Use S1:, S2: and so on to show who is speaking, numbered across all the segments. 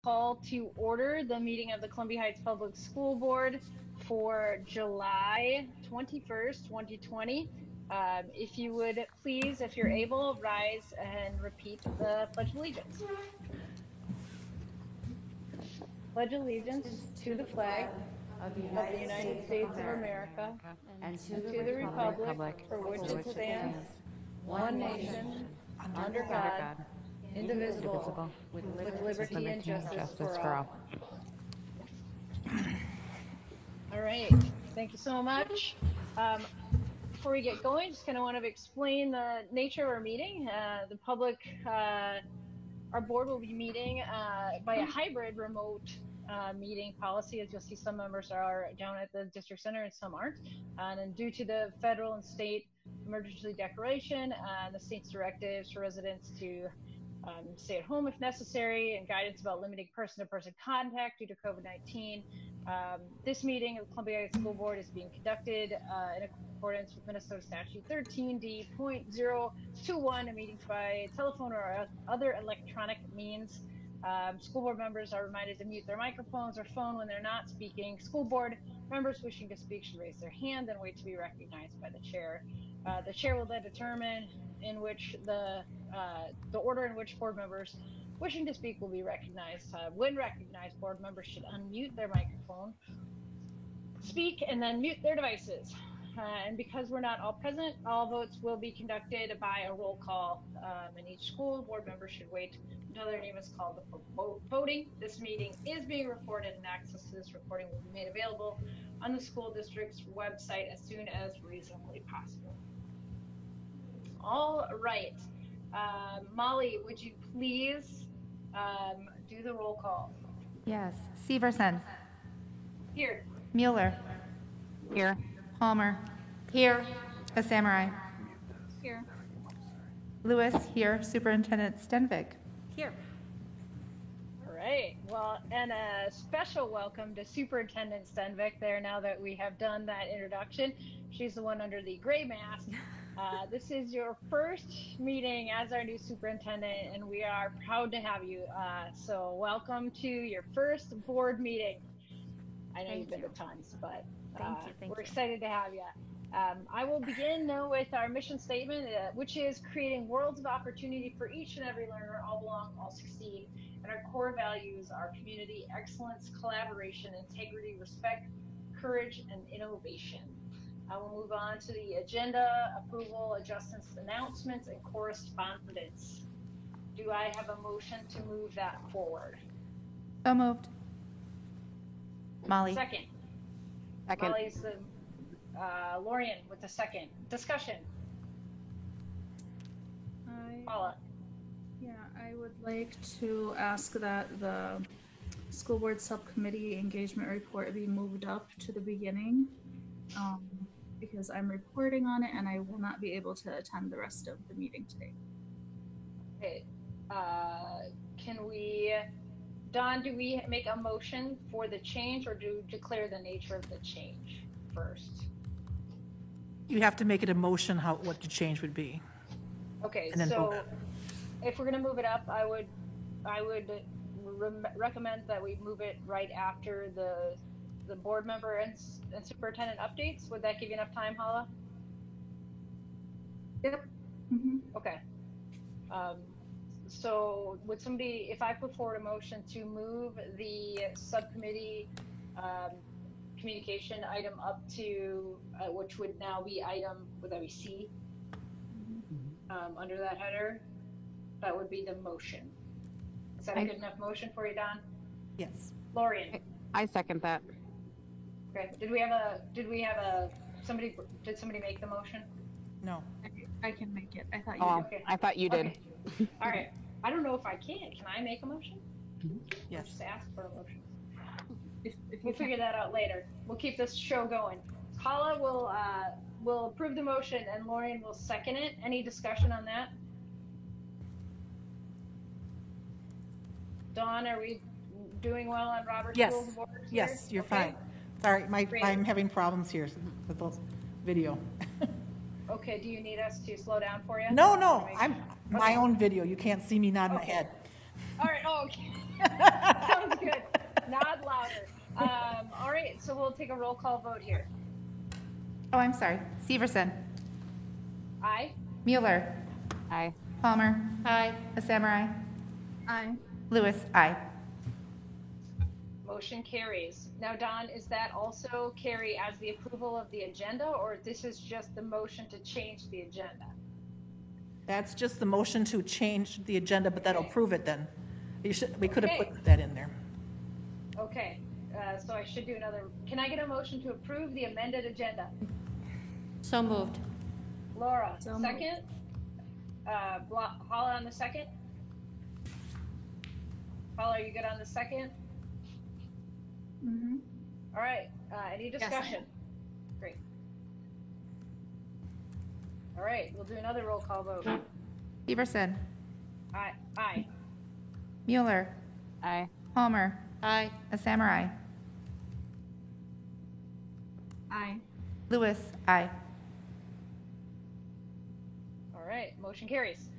S1: Call to order the meeting of the Columbia Heights Public School Board for July 21st, 2020. If you would please, if you're able, rise and repeat the Pledge of Allegiance. Pledge allegiance to the flag
S2: of the
S1: United States of America
S2: and
S1: and to the republic for which it stands, one nation, under God, indivisible, with liberty and justice for all. All right, thank you so much. Before we get going, just kind of want to explain the nature of our meeting. The public, our board will be meeting by a hybrid remote meeting policy. As you'll see, some members are down at the district center and some aren't. And due to the federal and state emergency declaration and the state's directives for residents to stay at home if necessary, and guidance about limiting person-to-person contact due to COVID-19. This meeting of the Columbia Heights School Board is being conducted in accordance with Minnesota Statute 13D.021, meetings by telephone or other electronic means. School board members are reminded to mute their microphones or phone when they're not speaking. School board members wishing to speak should raise their hand and wait to be recognized by the chair. The chair will then determine in which the order in which board members wishing to speak will be recognized. When recognized, board members should unmute their microphone, speak, and then mute their devices. And because we're not all present, all votes will be conducted by a roll call. In each school, board members should wait until their name is called before voting. This meeting is being recorded, and access to this recording will be made available on the school district's website as soon as reasonably possible. All right. Molly, would you please do the roll call?
S2: Yes. Severson.
S1: Here.
S2: Mueller.
S3: Here.
S2: Palmer. Here. A Samurai.
S1: Here.
S2: Lewis. Here. Superintendent Stenvik.
S3: Here.
S1: All right. Well, and a special welcome to Superintendent Stenvik there now that we have done that introduction. She's the one under the gray mask. This is your first meeting as our new superintendent, and we are proud to have you. So welcome to your first board meeting. I know you've been to tons, but we're excited to have you. I will begin now with our mission statement, which is creating worlds of opportunity for each and every learner. All belong, all succeed. And our core values are community, excellence, collaboration, integrity, respect, courage, and innovation. I will move on to the agenda, approval, adjustments, announcements, and correspondence. Do I have a motion to move that forward?
S2: So moved. Molly.
S1: Second. Molly's the Lorian with the second. Discussion. Paula.
S4: Yeah, I would like to ask that the school board subcommittee engagement report be moved up to the beginning. Because I'm reporting on it and I will not be able to attend the rest of the meeting today.
S1: Okay. Can we, Dawn, do we make a motion for the change or do declare the nature of the change first?
S5: You have to make it a motion what the change would be.
S1: Okay,
S5: and then
S1: so
S5: vote.
S1: if we're gonna move it up, I would recommend that we move it right after the board member and superintendent updates. Would that give you enough time, Hala?
S4: Yep. Mm-hmm.
S1: Okay. So would somebody, if I put forward a motion to move the subcommittee communication item up to, which would now be item, would that be C? Under that header, that would be the motion. Is that a good enough motion for you, Don?
S5: Yes.
S1: Lorian?
S3: I second that.
S1: Okay, did somebody make the motion?
S5: No.
S4: I can make it. I thought you
S3: Oh,
S4: did.
S1: Okay.
S3: I thought you did.
S1: Okay. All right, I don't know if I can I make a motion?
S5: Yes.
S1: Just ask for a motion.
S4: If
S1: We'll figure that out later. We'll keep this show going. Hala will approve the motion and Lorian will second it. Any discussion on that? Dawn, are we doing well on Robert's
S5: Yes.
S1: Rules of Order?
S5: Yes, you're
S1: Okay.
S5: fine. Sorry,
S1: Great.
S5: I'm having problems here with the video.
S1: Okay, do you need us to slow down for you?
S5: No, I'm my own video. You can't see me nodding my head.
S1: All right, okay. So take a roll call vote here.
S2: Oh, I'm sorry. Severson.
S1: Aye.
S2: Mueller.
S3: Aye.
S2: Palmer. Aye. Samurai.
S4: Aye.
S2: Lewis. Aye.
S1: Motion carries. Now, Don, is that also carry as the approval of the agenda, or this is just the motion to change the agenda?
S5: That's just the motion to change the agenda, but that'll
S1: Okay.
S5: prove it then. We could have
S1: Okay.
S5: put that in there.
S1: Okay, so I should do another. Can I get a motion to approve the amended agenda?
S6: So moved.
S1: Laura,
S4: So moved.
S1: second. Paula on the second. Paula, are you good on the second?
S4: Mm-hmm.
S1: All right. Any
S4: I
S1: discussion? Great. All right, we'll do another roll call vote.
S2: Severson.
S1: Aye. Aye.
S2: Mueller.
S3: Aye.
S2: Palmer.
S6: Aye.
S2: Samurai.
S4: Aye.
S2: Lewis. Aye.
S1: All right, motion carries.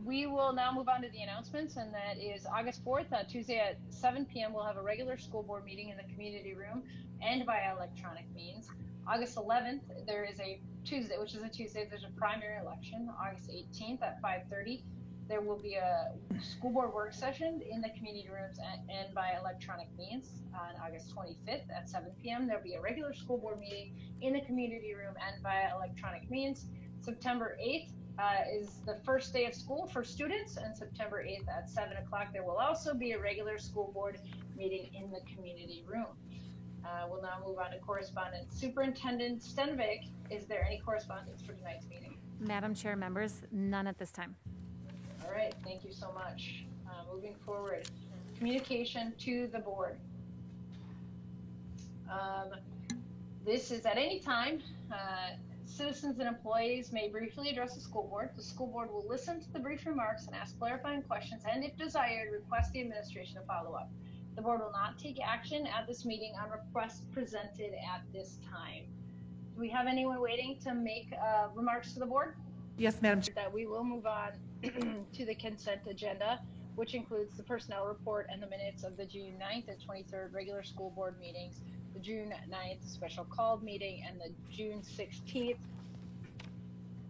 S1: We will now move on to the announcements, and that is August 4th, Tuesday at 7 p.m. We'll have a regular school board meeting in the community room and via electronic means. August 11th, there is a Tuesday, which is a Tuesday, there's a primary election. August 18th at 5:30, there will be a school board work session in the community rooms and by electronic means. On August 25th at 7 p.m., there'll be a regular school board meeting in the community room and via electronic means. September 8th is the first day of school for students, and September 8th at 7 o'clock, there will also be a regular school board meeting in the community room. We'll now move on to correspondence. Superintendent Stenvik, is there any correspondence for tonight's meeting?
S7: Madam Chair, members, none at this time.
S1: All right, thank you so much. Moving forward, communication to the board. This is at any time. Citizens and employees may briefly address the school board. The school board will listen to the brief remarks and ask clarifying questions, and if desired, request the administration to follow up. The board will not take action at this meeting on requests presented at this time. Do we have anyone waiting to make remarks to the board?
S5: Yes, Madam Chair.
S1: That we will move on to the consent agenda, which includes the personnel report and the minutes of the June 9th and 23rd regular school board meetings, the June 9th special called meeting, and the June 16th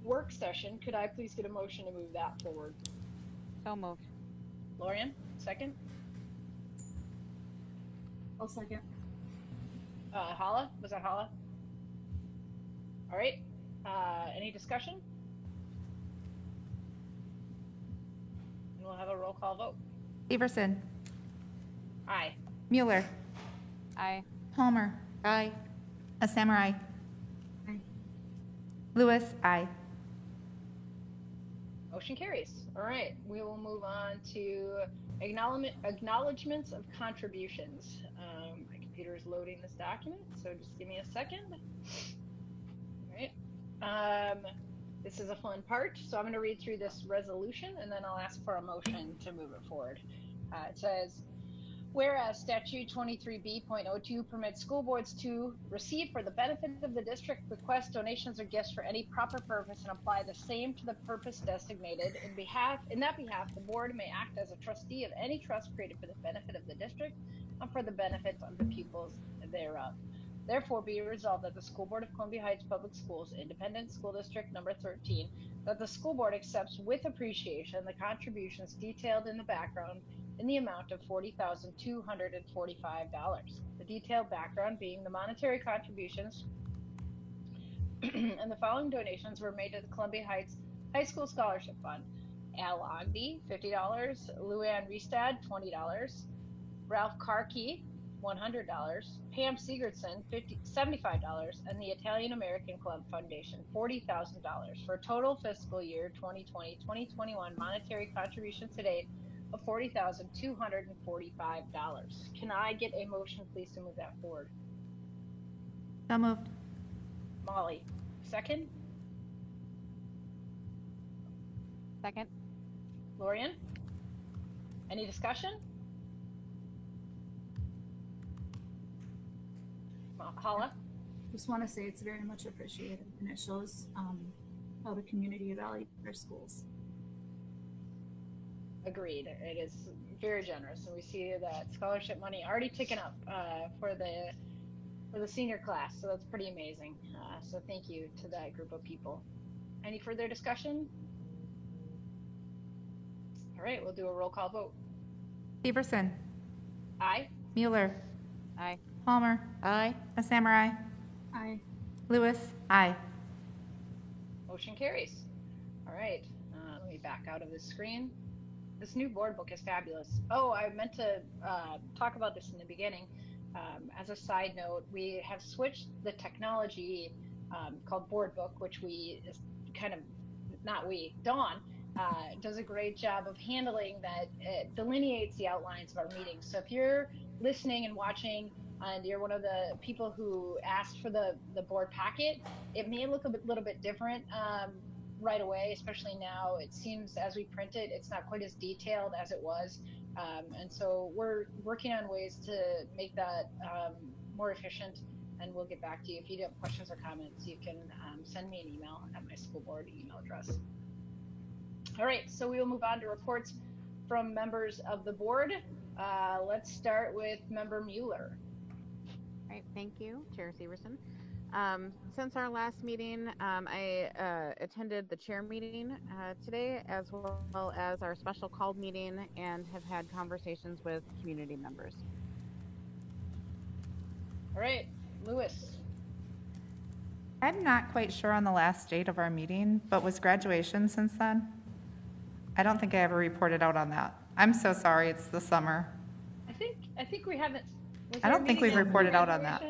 S1: work session. Could I please get a motion to move that forward?
S3: So moved.
S1: Lorian, second.
S4: I'll second.
S1: Hala, was that Hala? All right. Any discussion? And we'll have a roll call vote.
S2: Severson.
S1: Aye.
S2: Mueller.
S3: Aye.
S2: Palmer.
S6: Aye.
S2: Samurai.
S4: Aye.
S2: Lewis. Aye.
S1: Motion carries. All right, we will move on to acknowledgements of contributions. My computer is loading this document, so just give me a second. All right. This is a fun part, so I'm going to read through this resolution, and then I'll ask for a motion to move it forward. It says, whereas statute 23B.02 permits school boards to receive for the benefit of the district, request donations or gifts for any proper purpose and apply the same to the purpose designated. In that behalf, the board may act as a trustee of any trust created for the benefit of the district and for the benefit of the pupils thereof. Therefore, be it resolved that the School Board of Columbia Heights Public Schools, Independent School District Number 13, that the school board accepts with appreciation the contributions detailed in the background in the amount of $40,245. The detailed background being the monetary contributions and the following donations were made to the Columbia Heights High School Scholarship Fund. Al Ogby, $50, Luann Riestad, $20, Ralph Karki, $100, Pam Sigurdson, $75, and the Italian American Club Foundation, $40,000 for a total fiscal year 2020-2021 monetary contribution to date of $40,245. Can I get a motion, please, to move that forward?
S2: So moved.
S1: Molly, second.
S3: Second.
S1: Lorian, any discussion? Hala?
S4: Just want to say it's very much appreciated, and it shows how the community values their schools.
S1: Agreed. It is very generous, and we see that scholarship money already ticking up for for the senior class. So that's pretty amazing. So thank you to that group of people. Any further discussion? All right, we'll do a roll call vote.
S2: Severson,
S1: Aye.
S2: Mueller,
S3: Aye.
S2: Palmer,
S6: Aye.
S2: a Samurai,
S4: Aye.
S2: Lewis, aye.
S1: Motion carries. All right, let me back out of this screen. This new board book is fabulous. Oh, I meant to talk about this in the beginning. As a side note, we have switched the technology called Board Book, which Dawn does a great job of handling that. It delineates the outlines of our meetings. So if you're listening and watching and you're one of the people who asked for the board packet, it may look a little bit different right away, especially now. It seems as we print it, it's not quite as detailed as it was. And so we're working on ways to make that more efficient, and we'll get back to you. If you have questions or comments, you can send me an email at my school board email address. All right, so we will move on to reports from members of the board. Let's start with Member Mueller.
S3: All right, thank you, Chair Severson. Since our last meeting, I attended the chair meeting today, as well as our special called meeting, and have had conversations with community members.
S1: All right, Lewis.
S2: I'm not quite sure on the last date of our meeting, but was graduation since then? I don't think I ever reported out on that. I'm so sorry, it's the summer.
S1: I think we haven't.
S2: I don't think we've reported out on that.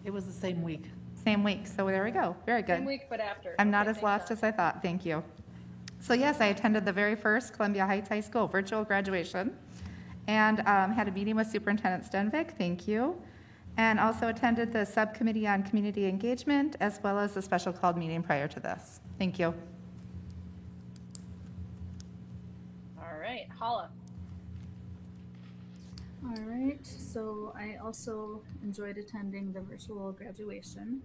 S5: It was the same week.
S2: Same week, so there we go. Very good.
S1: Same week, but after.
S2: I'm not
S1: Okay,
S2: as lost as I thought, thank you. So yes, I attended the very first Columbia Heights High School virtual graduation and had a meeting with Superintendent Stenvik, thank you. And also attended the subcommittee on community engagement, as well as the special called meeting prior to this. Thank you.
S1: All right, Hala.
S4: All right, so I also enjoyed attending the virtual graduation,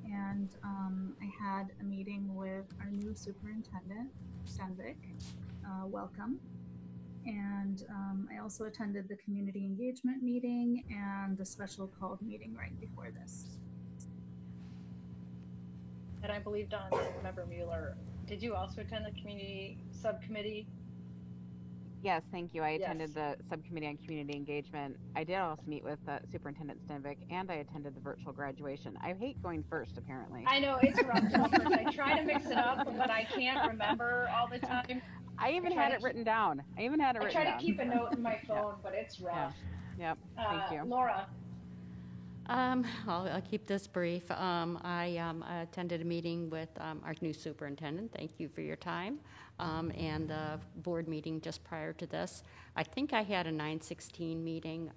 S4: and I had a meeting with our new superintendent, Stenvik. Welcome. And I also attended the community engagement meeting and the special called meeting right before this.
S1: And I believe Don, Member Mueller, did you also attend the community subcommittee?
S3: Yes, thank you. I
S1: Yes.
S3: attended the subcommittee on community engagement. I did also meet with Superintendent Stenvik, and I attended the virtual graduation. I hate going first, apparently.
S1: I know it's rough. I try to mix it up, but I can't remember all the time.
S3: I even
S1: try
S3: had
S1: to
S3: it written down. I try
S1: to keep a note in my phone, but it's rough.
S3: Yep, thank you.
S1: Laura.
S6: I'll keep this brief. I attended a meeting with our new superintendent. Thank you for your time. And the board meeting just prior to this. I think I had a 9/16 meeting,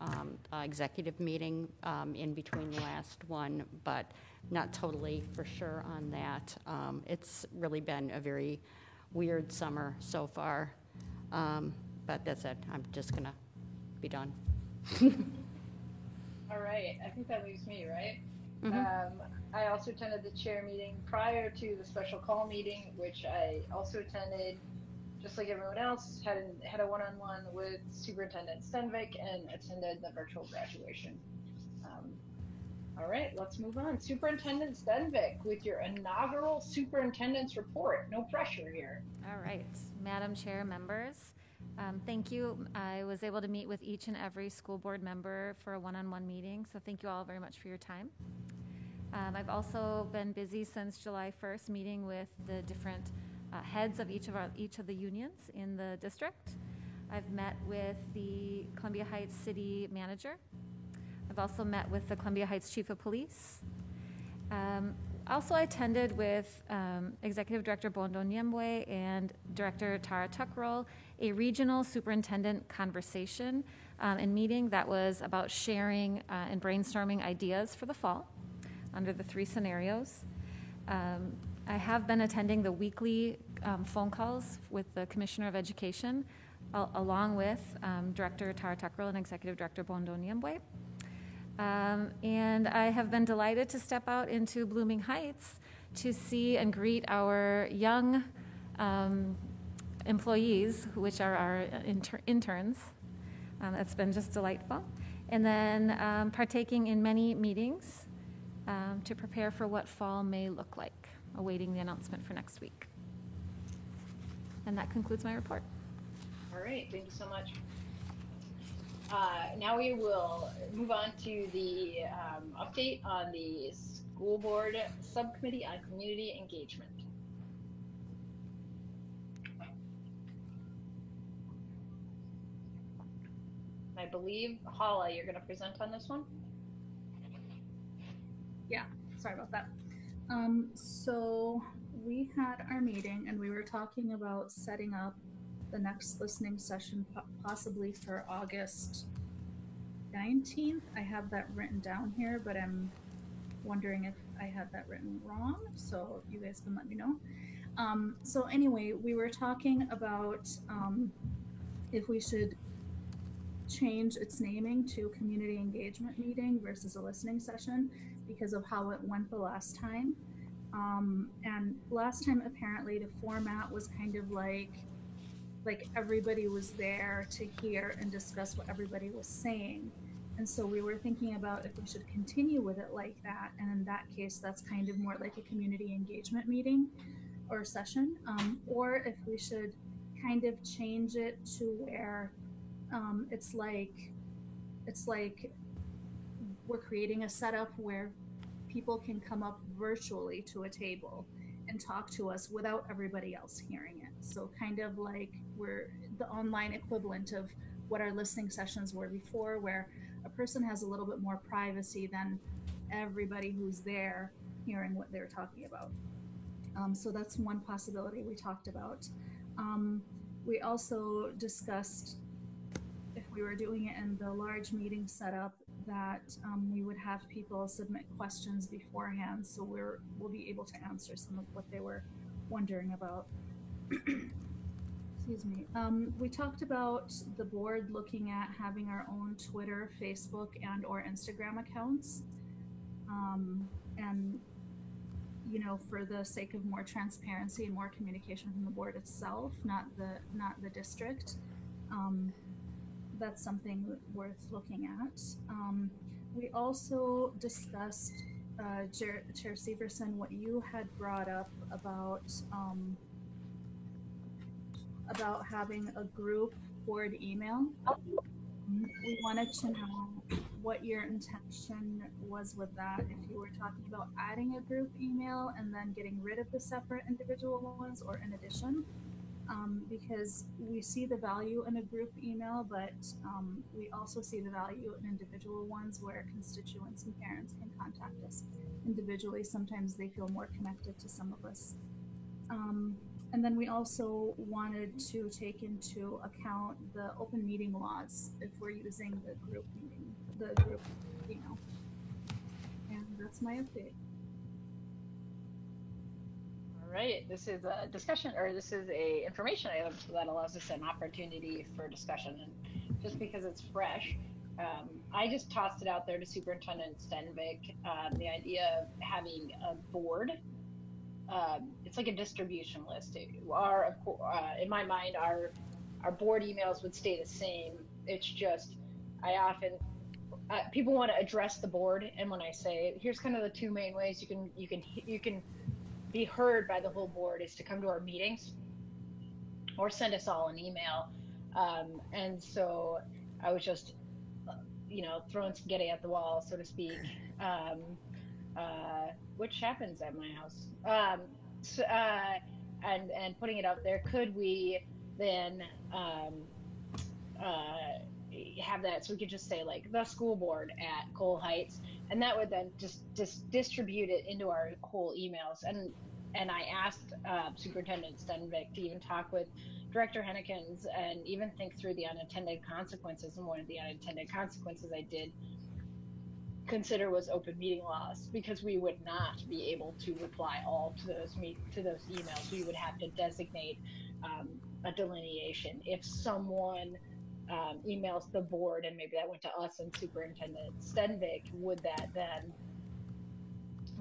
S6: executive meeting in between the last one, but not totally for sure on that. It's really been a very weird summer so far. But that's it. I'm just going to be done.
S1: All right, I think that leaves me, right?
S6: Mhm.
S1: I also attended the chair meeting prior to the special call meeting, which I also attended, just like everyone else, had a one-on-one with Superintendent Stenvik and attended the virtual graduation. All right, let's move on. Superintendent Stenvik with your inaugural superintendent's report. No pressure here.
S7: All right, Madam Chair, members, thank you. I was able to meet with each and every school board member for a one-on-one meeting, so thank you all very much for your time. I've also been busy since July 1st, meeting with the different heads of each of the unions in the district. I've met with the Columbia Heights City Manager. I've also met with the Columbia Heights Chief of Police. Also, I attended with Executive Director Bondo Nyembwe and Director Tara Tuckrell a regional superintendent conversation and meeting that was about sharing and brainstorming ideas for the fall under the 3 scenarios. I have been attending the weekly phone calls with the Commissioner of Education, along with Director Tara Tuckrell and Executive Director Bondo Nyembwe. And I have been delighted to step out into Blooming Heights to see and greet our young employees, which are our interns. It's been just delightful. And then partaking in many meetings to prepare for what fall may look like, awaiting the announcement for next week. And that concludes my report.
S1: All right, thank you so much. Now we will move on to the update on the school board subcommittee on community engagement. I believe, Hala, you're going to present on this one?
S4: Yeah, sorry about that. So we had our meeting and we were talking about setting up the next listening session possibly for August 19th. I have that written down here, but I'm wondering if I had that written wrong, so you guys can let me know. So anyway, we were talking about if we should change its naming to community engagement meeting versus a listening session because of how it went the last time. And last time apparently the format was kind of like everybody was there to hear and discuss what everybody was saying. And so we were thinking about if we should continue with it like that. And in that case, that's kind of more like a community engagement meeting or session, or if we should kind of change it to where it's like we're creating a setup where people can come up virtually to a table and talk to us without everybody else hearing it. So kind of like we're the online equivalent of what our listening sessions were before, where a person has a little bit more privacy than everybody who's there hearing what they're talking about. So that's one possibility we talked about. We also discussed if we were doing it in the large meeting setup that we would have people submit questions beforehand, so we'll be able to answer some of what they were wondering about. Excuse me. We talked about the board looking at having our own Twitter, Facebook, and or Instagram accounts, and you know, for the sake of more transparency and more communication from the board itself, not the district. That's something worth looking at. We also discussed, Chair Severson, what you had brought up about having a group board email. We wanted to know what your intention was with that, if you were talking about adding a group email and then getting rid of the separate individual ones, or in addition. Because we see the value in a group email, but we also see the value in individual ones where constituents and parents can contact us individually. Sometimes they feel more connected to some of us. And then we also wanted to take into account the open meeting laws if we're using the group email. And that's my update.
S1: All right, this is a discussion, or this is a information item, so that allows us an opportunity for discussion. And just because it's fresh, I just tossed it out there to Superintendent Stenvik, the idea of having a board. It's like a distribution list. In my mind, our board emails would stay the same. It's just, I often, people want to address the board, and when I say, here's kind of the two main ways you can be heard by the whole board is to come to our meetings or send us all an email. And so I was just, throwing spaghetti at the wall, so to speak, which happens at my house. And putting it out there, could we then have that, so we could just say like the school board at Cole Heights, and that would then just distribute it into our whole emails. And I asked Superintendent Stenvik to even talk with Director Hennekins and even think through the unintended consequences. And one of the unintended consequences I did consider was open meeting laws, because we would not be able to reply all to those emails. We would have to designate a delineation. If someone emails the board, and maybe that went to us and Superintendent Stenvik, would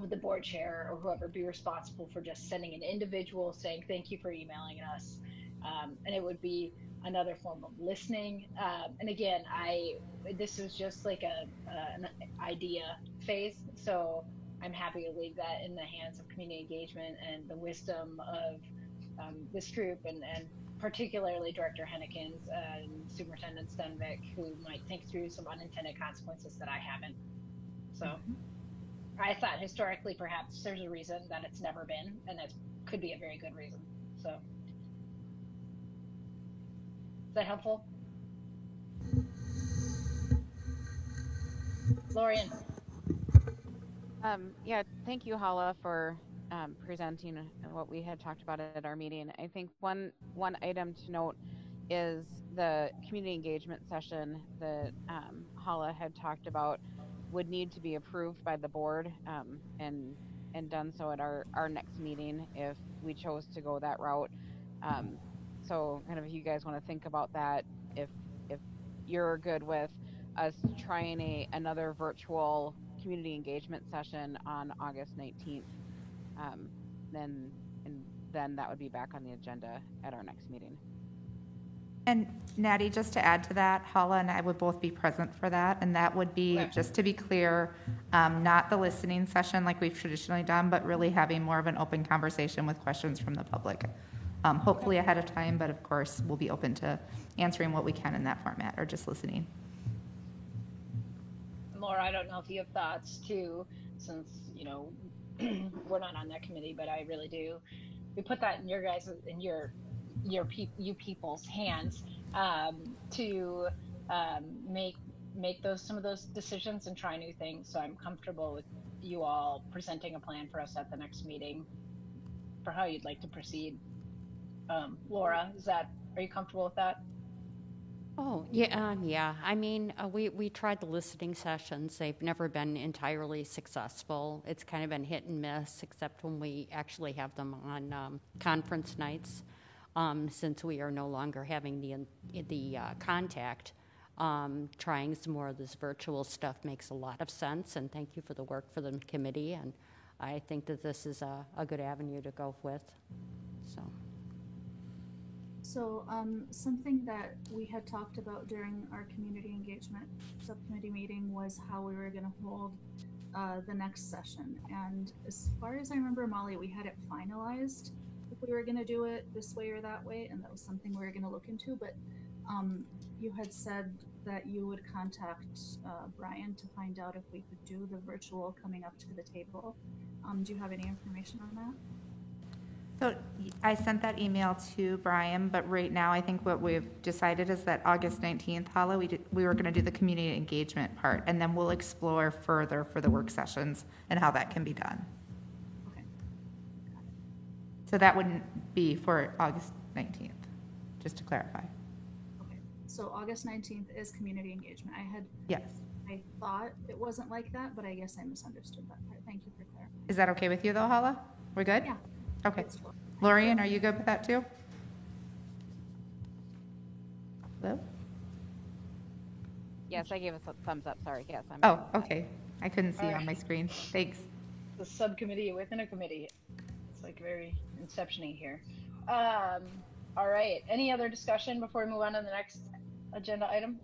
S1: the board chair or whoever be responsible for just sending an individual saying thank you for emailing us, and it would be another form of listening. And again, this is just like an idea phase, so I'm happy to leave that in the hands of community engagement and the wisdom of this group, and particularly Director Hennekins and Superintendent Stenvik, who might think through some unintended consequences that I haven't. So I thought historically perhaps there's a reason that it's never been, and that could be a very good reason. So is that helpful? Lorian.
S3: Yeah, thank you, Hala, for presenting what we had talked about at our meeting. I think one item to note is the community engagement session that Hala had talked about would need to be approved by the board and done so at our next meeting if we chose to go that route. So kind of if you guys want to think about that, if you're good with us trying another virtual community engagement session on August 19th, then that would be back on the agenda at our next meeting.
S2: And Natty, just to add to that, Hala and I would both be present for that, and that would be, just to be clear, not the listening session like we've traditionally done, but really having more of an open conversation with questions from the public. Hopefully ahead of time, but of course we'll be open to answering what we can in that format or just listening.
S1: Laura, I don't know if you have thoughts too, since, you know, we're not on that committee, but I really do. We put that in your guys, in you people's hands to make some of those decisions and try new things. So I'm comfortable with you all presenting a plan for us at the next meeting for how you'd like to proceed. Laura, are you comfortable with that?
S6: Oh, yeah. I mean, we tried the listening sessions. They've never been entirely successful. It's kind of been hit and miss, except when we actually have them on conference nights. Since we are no longer having the contact, trying some more of this virtual stuff makes a lot of sense. And thank you for the work for the committee. And I think that this is a good avenue to go with.
S4: So something that we had talked about during our community engagement subcommittee meeting was how we were going to hold the next session. And as far as I remember, Molly, we had it finalized if we were going to do it this way or that way, and that was something we were going to look into. But you had said that you would contact Brian to find out if we could do the virtual coming up to the table. Do you have any information on that?
S2: So I sent that email to Brian, but right now I think what we've decided is that August 19th, Hala, we were going to do the community engagement part, and then we'll explore further for the work sessions and how that can be done.
S4: Okay.
S2: So that wouldn't be for August 19th, just to clarify.
S4: Okay. So August 19th is community engagement.
S2: Yes.
S4: I thought it wasn't like that, but I guess I misunderstood that part. Thank you for clarifying.
S2: Is that okay with you though, Hala? We're good?
S4: Yeah.
S2: Okay. Lorian, are you good with that too? Hello?
S3: Yes, I gave a thumbs up. Sorry. Yes.
S2: Oh, okay. I couldn't see on my screen. Thanks.
S1: The subcommittee within a committee. It's like very inception-y here. All right. Any other discussion before we move on to the next agenda item?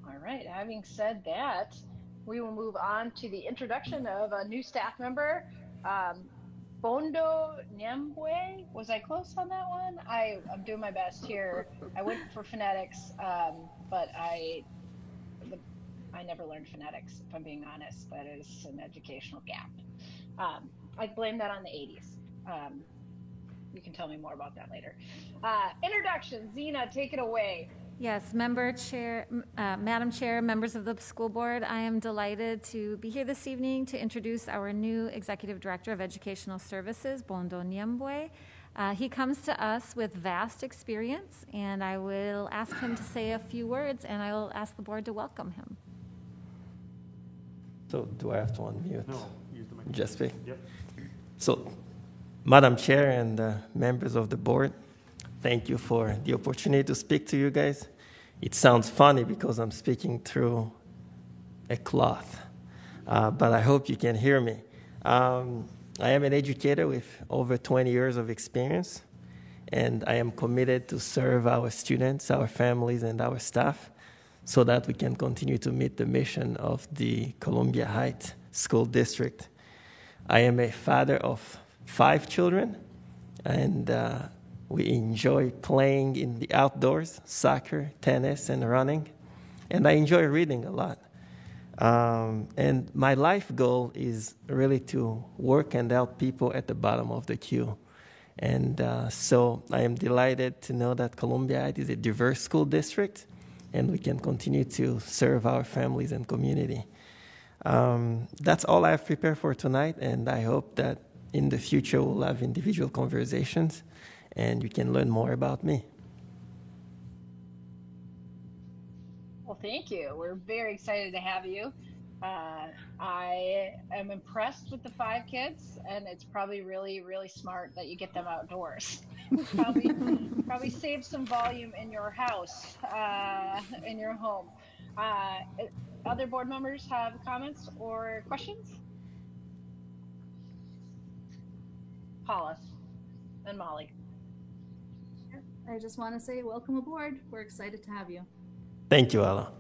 S1: All right. Having said that, we will move on to the introduction of a new staff member, Bondo Nyambwe. Was I close on that one? I'm doing my best here. I went for phonetics, but I never learned phonetics, if I'm being honest. That is an educational gap. I blame that on the 80s. You can tell me more about that later. Introduction, Zena, take it away.
S7: Yes, Madam Chair, members of the school board, I am delighted to be here this evening to introduce our new Executive Director of Educational Services, Bondo Nyambwe. He comes to us with vast experience, and I will ask him to say a few words, and I will ask the board to welcome him.
S8: So do I have to unmute?
S9: No, use the microphone.
S8: Just speak?
S9: Yep.
S8: So, Madam Chair and members of the board, thank you for the opportunity to speak to you guys. It sounds funny because I'm speaking through a cloth, but I hope you can hear me. I am an educator with over 20 years of experience, and I am committed to serve our students, our families, and our staff. so that we can continue to meet the mission of the Columbia Heights School District. I am a father of 5 children, and we enjoy playing in the outdoors, soccer, tennis, and running. And I enjoy reading a lot. And my life goal is really to work and help people at the bottom of the queue. And so I am delighted to know that Columbia Heights is a diverse school district, and we can continue to serve our families and community. That's all I have prepared for tonight, and I hope that in the future we'll have individual conversations and you can learn more about me.
S1: Well, thank you. We're very excited to have you. I am impressed with the 5 kids, and it's probably really, really smart that you get them outdoors. probably save some volume in your house, in your home. Other board members have comments or questions? Paula and Molly.
S4: I just want to say welcome aboard. We're excited to have you.
S8: Thank you, Ella.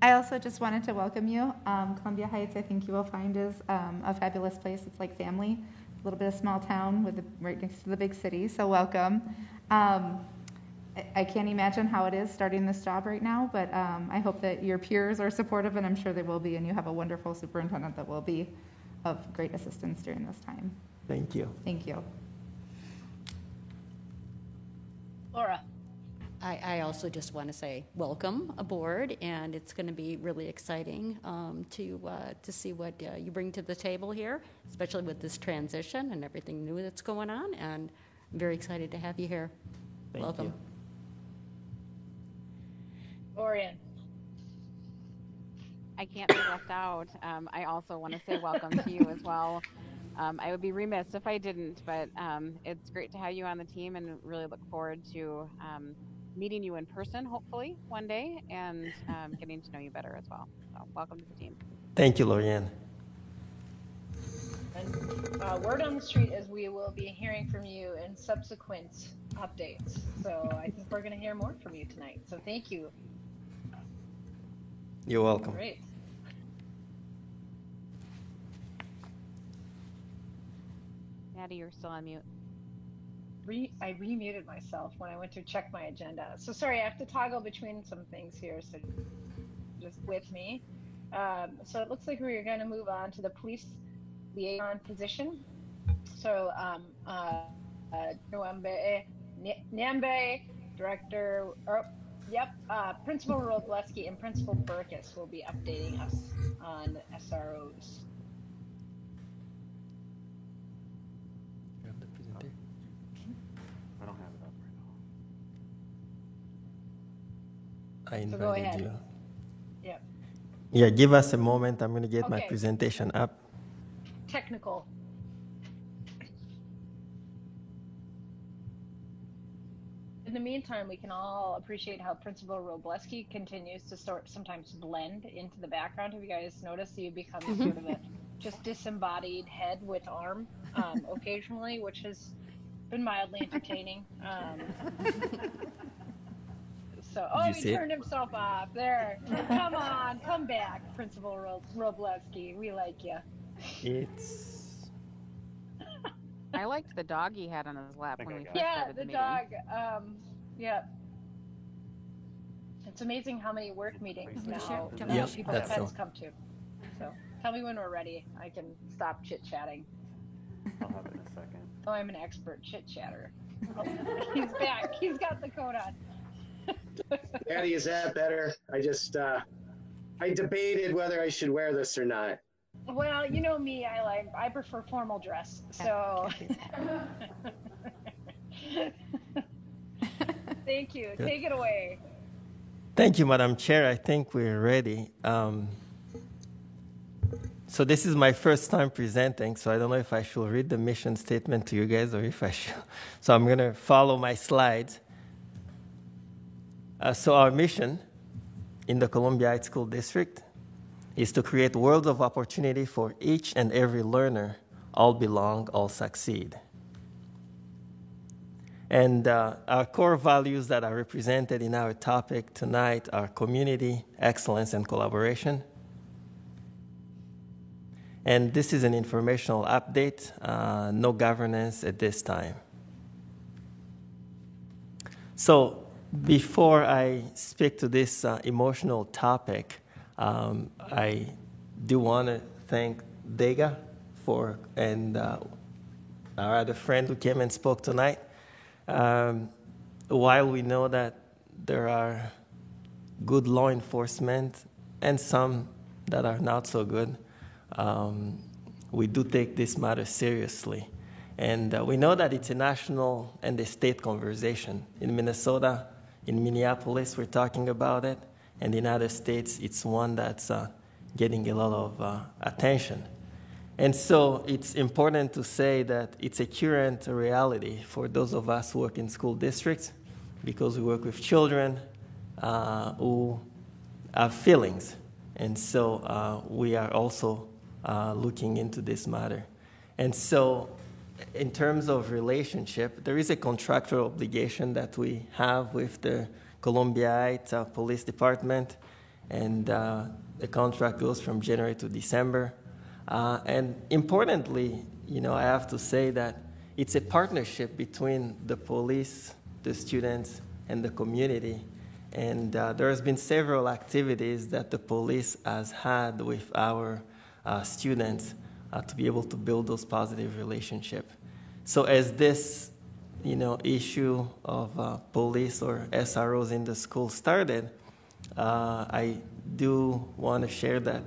S2: I also just wanted to welcome you. Columbia Heights, I think you will find, is a fabulous place. It's like family, a little bit of small town right next to the big city, so welcome. I can't imagine how it is starting this job right now, but I hope that your peers are supportive, and I'm sure they will be, and you have a wonderful superintendent that will be of great assistance during this time.
S8: Thank you.
S2: Thank you.
S1: Laura.
S6: I also just want to say welcome aboard, and it's going to be really exciting to see what you bring to the table here, especially with this transition and everything new that's going on, and I'm very excited to have you here.
S8: Thank
S6: welcome.
S8: you.
S1: Orion.
S3: I can't be left out. I also want to say welcome to you as well. I would be remiss if I didn't, but it's great to have you on the team, and really look forward to meeting you in person, hopefully, one day, and getting to know you better as well. So welcome to the team.
S8: Thank you, Lorianne.
S1: And word on the street is we will be hearing from you in subsequent updates. So I think we're going to hear more from you tonight. So thank you.
S8: You're welcome.
S1: Great.
S3: Maddie, you're still on mute.
S1: I remuted myself when I went to check my agenda. So sorry, I have to toggle between some things here, so just with me. So it looks like we're going to move on to the police liaison position. So Nyambe, Director, Principal Robleski and Principal Burkus will be updating us on SROs.
S8: I
S1: So go
S8: invited
S1: ahead.
S8: you.
S1: Yep.
S8: Yeah, give us a moment. I'm going to get my
S1: Okay.
S8: presentation up.
S1: Technical. In the meantime, we can all appreciate how Principal Robleski continues to sometimes blend into the background. Have you guys noticed you become sort of a just disembodied head with arm occasionally, which has been mildly entertaining. So,
S8: Did you
S1: he
S8: see it?
S1: turned himself off. There. Come on, come back, Principal Robleski. We like you.
S8: It's
S3: I liked the dog he had on his lap when we first
S1: Yeah,
S3: started
S1: the
S3: meeting.
S1: dog. Yeah. It's amazing how many work meetings
S7: Want me to share?
S1: now
S7: Do you want me to
S1: people
S7: share?
S1: have
S8: that's
S1: pets
S8: so.
S1: come to. So tell me when we're ready. I can stop chit-chatting.
S9: I'll have it in a second.
S1: Oh, I'm an expert chit-chatter. Oh, he's back. He's got the coat on.
S10: Maddie, is that better? I just, I debated whether I should wear this or not.
S1: Well, you know me. I prefer formal dress. So thank you.
S8: Good.
S1: Take it away.
S8: Thank you, Madam Chair. I think we're ready. So this is my first time presenting, so I don't know if I should read the mission statement to you guys or if I should. So I'm going to follow my slides. So our mission in the Columbia Heights School District is to create worlds of opportunity for each and every learner. All belong, all succeed. And our core values that are represented in our topic tonight are community, excellence, and collaboration. And this is an informational update, no governance at this time. So before I speak to this emotional topic, I do want to thank Dega and our other friend who came and spoke tonight. While we know that there are good law enforcement and some that are not so good, we do take this matter seriously. And we know that it's a national and a state conversation. In Minnesota, in Minneapolis, we're talking about it. And in other states, it's one that's getting a lot of attention. And so it's important to say that it's a current reality for those of us who work in school districts, because we work with children who have feelings. And so we are also looking into this matter. And so in terms of relationship, there is a contractual obligation that we have with the Columbia Heights Police Department, and the contract goes from January to December. And importantly, I have to say that it's a partnership between the police, the students, and the community. And there has been several activities that the police has had with our students to be able to build those positive relationships. So as this, issue of police or SROs in the school started, I do want to share that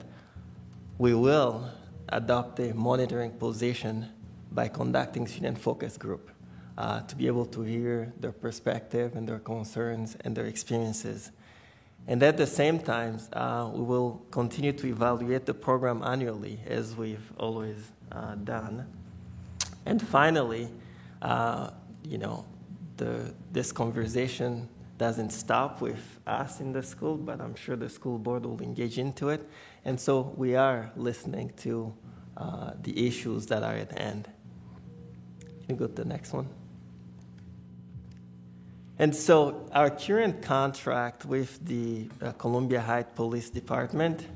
S8: we will adopt a monitoring position by conducting student focus group to be able to hear their perspective and their concerns and their experiences. And at the same time, we will continue to evaluate the program annually, as we've always done. And finally, this conversation doesn't stop with us in the school, but I'm sure the school board will engage into it. And so we are listening to the issues that are at hand. Can you go to the next one? And so our current contract with the Columbia Heights Police Department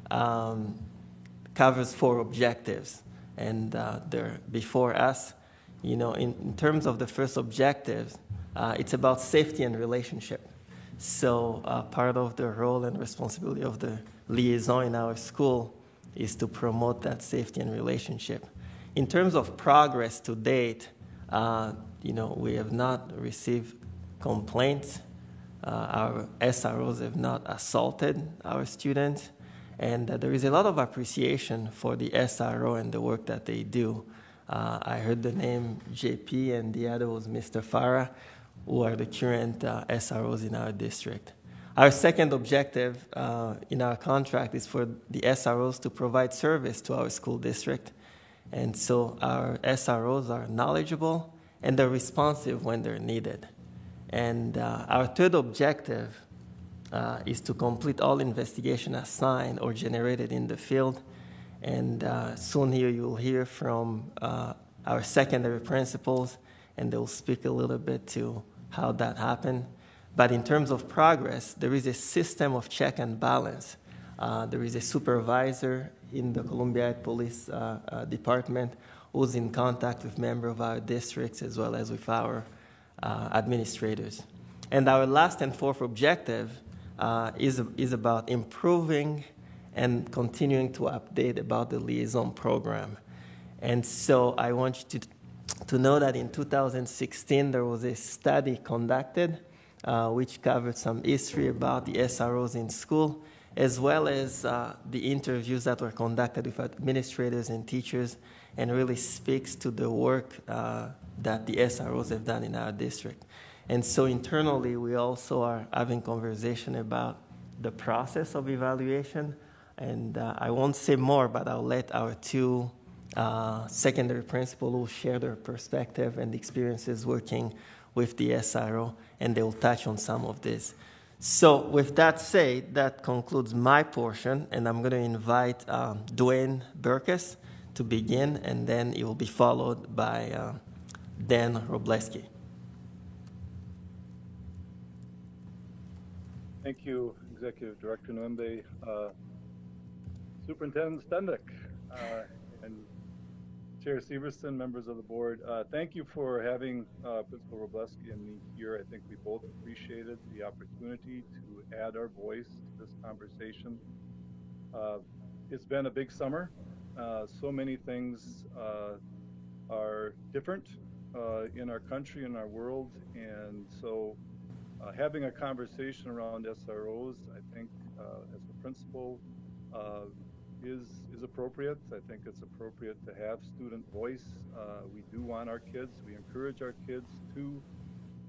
S8: covers 4 objectives. And they're before us. In terms of the first objective, it's about safety and relationship. So part of the role and responsibility of the liaison in our school is to promote that safety and relationship. In terms of progress to date, we have not received complaints. Our SROs have not assaulted our students. And there is a lot of appreciation for the SRO and the work that they do. I heard the name JP, and the other was Mr. Farah, who are the current SROs in our district. Our second objective in our contract is for the SROs to provide service to our school district. And so our SROs are knowledgeable and they're responsive when they're needed. And our third objective is to complete all investigation assigned or generated in the field. And soon here you'll hear from our secondary principals, and they'll speak a little bit to how that happened. But in terms of progress, there is a system of check and balance. There is a supervisor in the Columbia Police Department who's in contact with members of our districts as well as with our administrators. And our last and fourth objective is about improving and continuing to update about the liaison program. And so I want you to know that in 2016 there was a study conducted which covered some history about the SROs in school, as well as the interviews that were conducted with administrators and teachers, and really speaks to the work that the SROs have done in our district. And so internally, we also are having conversation about the process of evaluation. And I won't say more, but I'll let our 2 secondary principals who share their perspective and experiences working with the SRO, and they will touch on some of this. So with that said, that concludes my portion, and I'm going to invite Dwayne Burkes to begin, and then it will be followed by Dan Robleski.
S11: Thank you, Executive Director Nwembe, Superintendent Stenvick, and Chair Severson, members of the board. Thank you for having Principal Robleski and me here. I think we both appreciated the opportunity to add our voice to this conversation. It's been a big summer. So many things are different in our country, in our world, and so having a conversation around SROs, I think, as a principal, is appropriate. I think it's appropriate to have student voice. We do want our kids, we encourage our kids to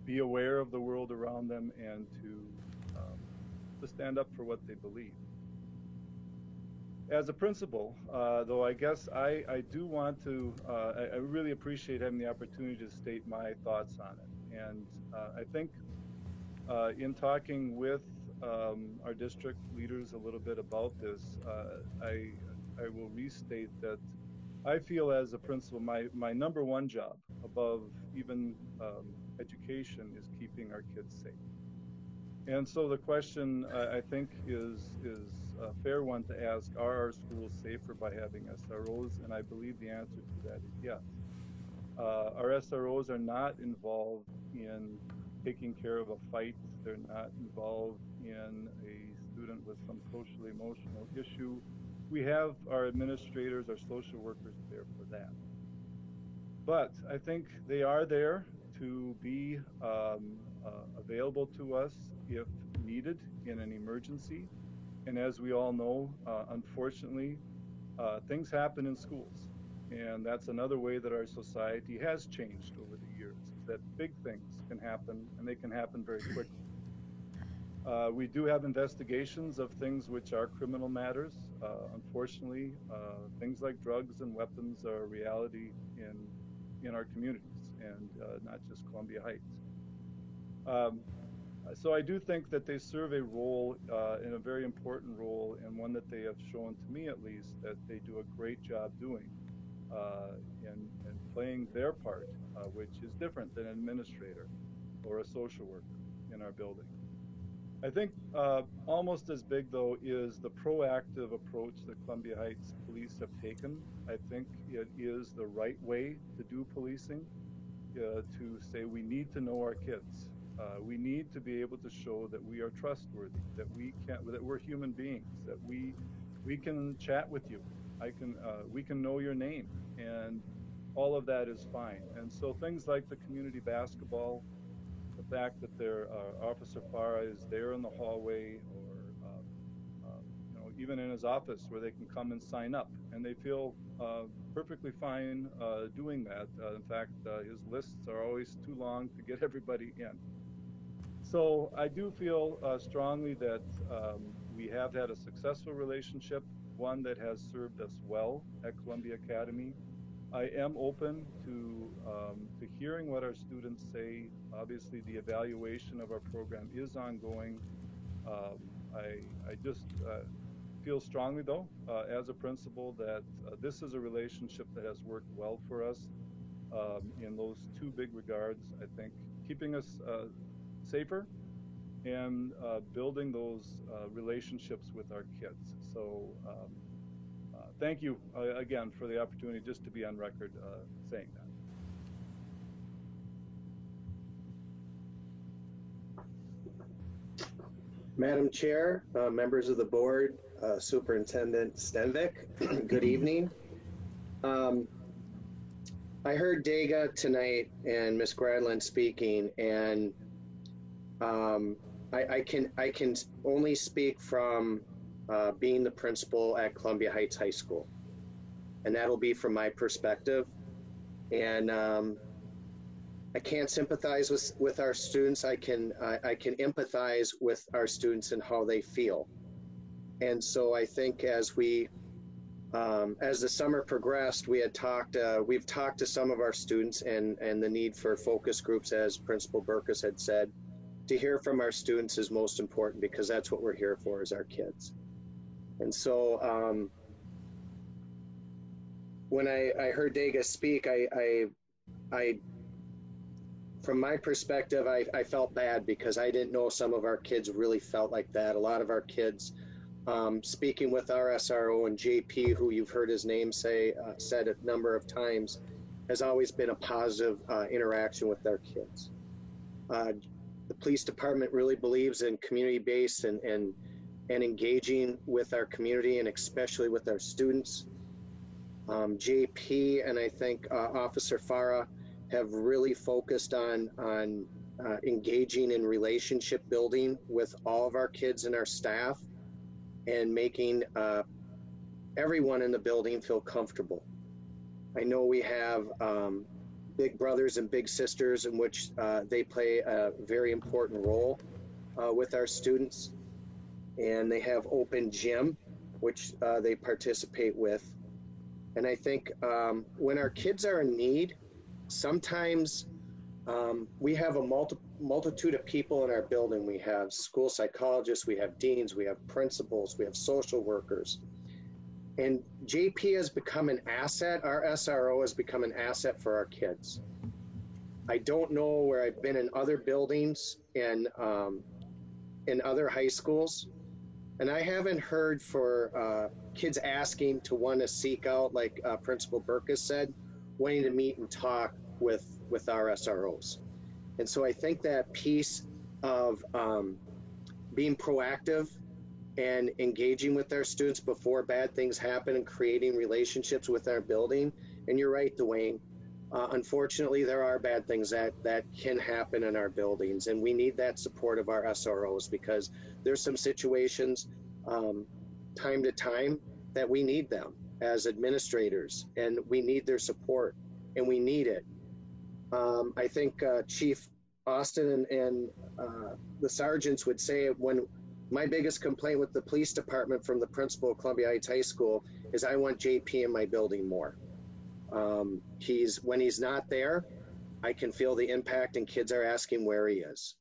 S11: be aware of the world around them and to stand up for what they believe. As a principal, though, I guess I do want to, I really appreciate having the opportunity to state my thoughts on it. And I think in talking with our district leaders a little bit about this, I will restate that I feel as a principal, my number one job above even education is keeping our kids safe. And so the question I think is a fair one to ask: are our schools safer by having SROs? And I believe the answer to that is yes. Our SROs are not involved in taking care of a fight. They're not involved in a student with some social emotional issue. We have our administrators, our social workers there for that. But I think they are there to be available to us if needed in an emergency. And as we all know, unfortunately, things happen in schools. And that's another way that our society has changed over the years, is that big things can happen, and they can happen very quickly. We do have investigations of things which are criminal matters. Unfortunately, things like drugs and weapons are a reality in our communities, and not just Columbia Heights. So I do think that they serve a role, and a very important role, and one that they have shown to me at least that they do a great job doing, and playing their part, which is different than an administrator or a social worker in our building. I think almost as big, though, is the proactive approach that Columbia Heights Police have taken. I think it is the right way to do policing, to say we need to know our kids. We need to be able to show that we are trustworthy, that we're human beings, that we can chat with you. We can know your name, and all of that is fine. And so things like the community basketball, the fact that Officer Farah is there in the hallway, or even in his office where they can come and sign up, and they feel perfectly fine doing that. In fact, his lists are always too long to get everybody in. So I do feel strongly that we have had a successful relationship, one that has served us well at Columbia Academy. I am open to hearing what our students say. Obviously, the evaluation of our program is ongoing. I just feel strongly, though, as a principal, that this is a relationship that has worked well for us in those two big regards. I think keeping us safer and building those relationships with our kids. So thank you again for the opportunity just to be on record saying that.
S10: Madam Chair, members of the board, Superintendent Stenvick, good evening. I heard Dega tonight and Ms. Gradlin speaking, and I can only speak from being the principal at Columbia Heights High School, and that'll be from my perspective. And I can't sympathize with our students. I can empathize with our students and how they feel. And so I think as the summer progressed, we've talked to some of our students and the need for focus groups, as Principal Burkus had said. To hear from our students is most important, because that's what we're here for, is our kids. And so when I heard Dega speak, from my perspective, I felt bad because I didn't know some of our kids really felt like that. A lot of our kids, speaking with our SRO and JP, who you've heard his name said a number of times, has always been a positive interaction with our kids. The police department really believes in community-based and engaging with our community and especially with our students. JP and I think Officer Farah have really focused on engaging in relationship building with all of our kids and our staff and making everyone in the building feel comfortable. I know we have big brothers and big sisters in which they play a very important role with our students, and they have open gym, which they participate with. And I think when our kids are in need, sometimes we have a multitude of people in our building. We have school psychologists, we have deans, we have principals, we have social workers. And JP has become an asset. Our SRO has become an asset for our kids. I don't know where I've been in other buildings and in other high schools, and I haven't heard for kids asking to want to seek out, like Principal Burkus said, wanting to meet and talk with our SROs. And so I think that piece of being proactive and engaging with our students before bad things happen and creating relationships with our building. And you're right, Dwayne. Unfortunately, there are bad things that can happen in our buildings, and we need that support of our SROs because there's some situations time to time that we need them as administrators, and we need their support, and we need it. I think Chief Austin and the sergeants would say when my biggest complaint with the police department from the principal of Columbia Heights High School is I want JP in my building more. When he's not there, I can feel the impact and kids are asking where he is.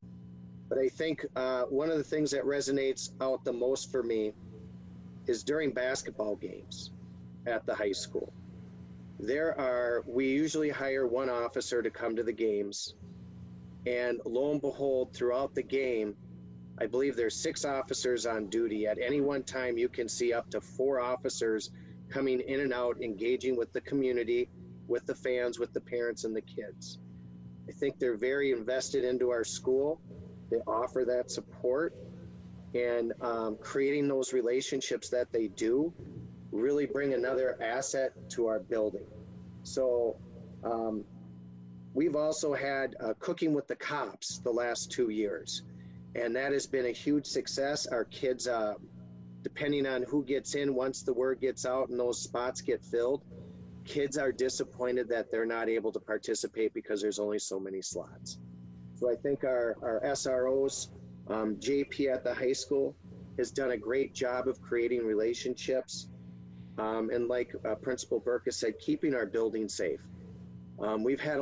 S10: But I think one of the things that resonates out the most for me is during basketball games at the high school. We usually hire one officer to come to the games, and lo and behold, throughout the game, I believe there's 6 officers on duty. At any one time, you can see up to 4 officers coming in and out, engaging with the community, with the fans, with the parents and the kids. I think they're very invested into our school. They offer that support, and creating those relationships that they do really bring another asset to our building. So we've also had Cooking with the Cops the last 2 years, and that has been a huge success. Our kids, depending on who gets in, once the word gets out and those spots get filled, kids are disappointed that they're not able to participate because there's only so many slots. So I think our SROs, JP at the high school has done a great job of creating relationships. And like Principal Burkus said, keeping our building safe. We've had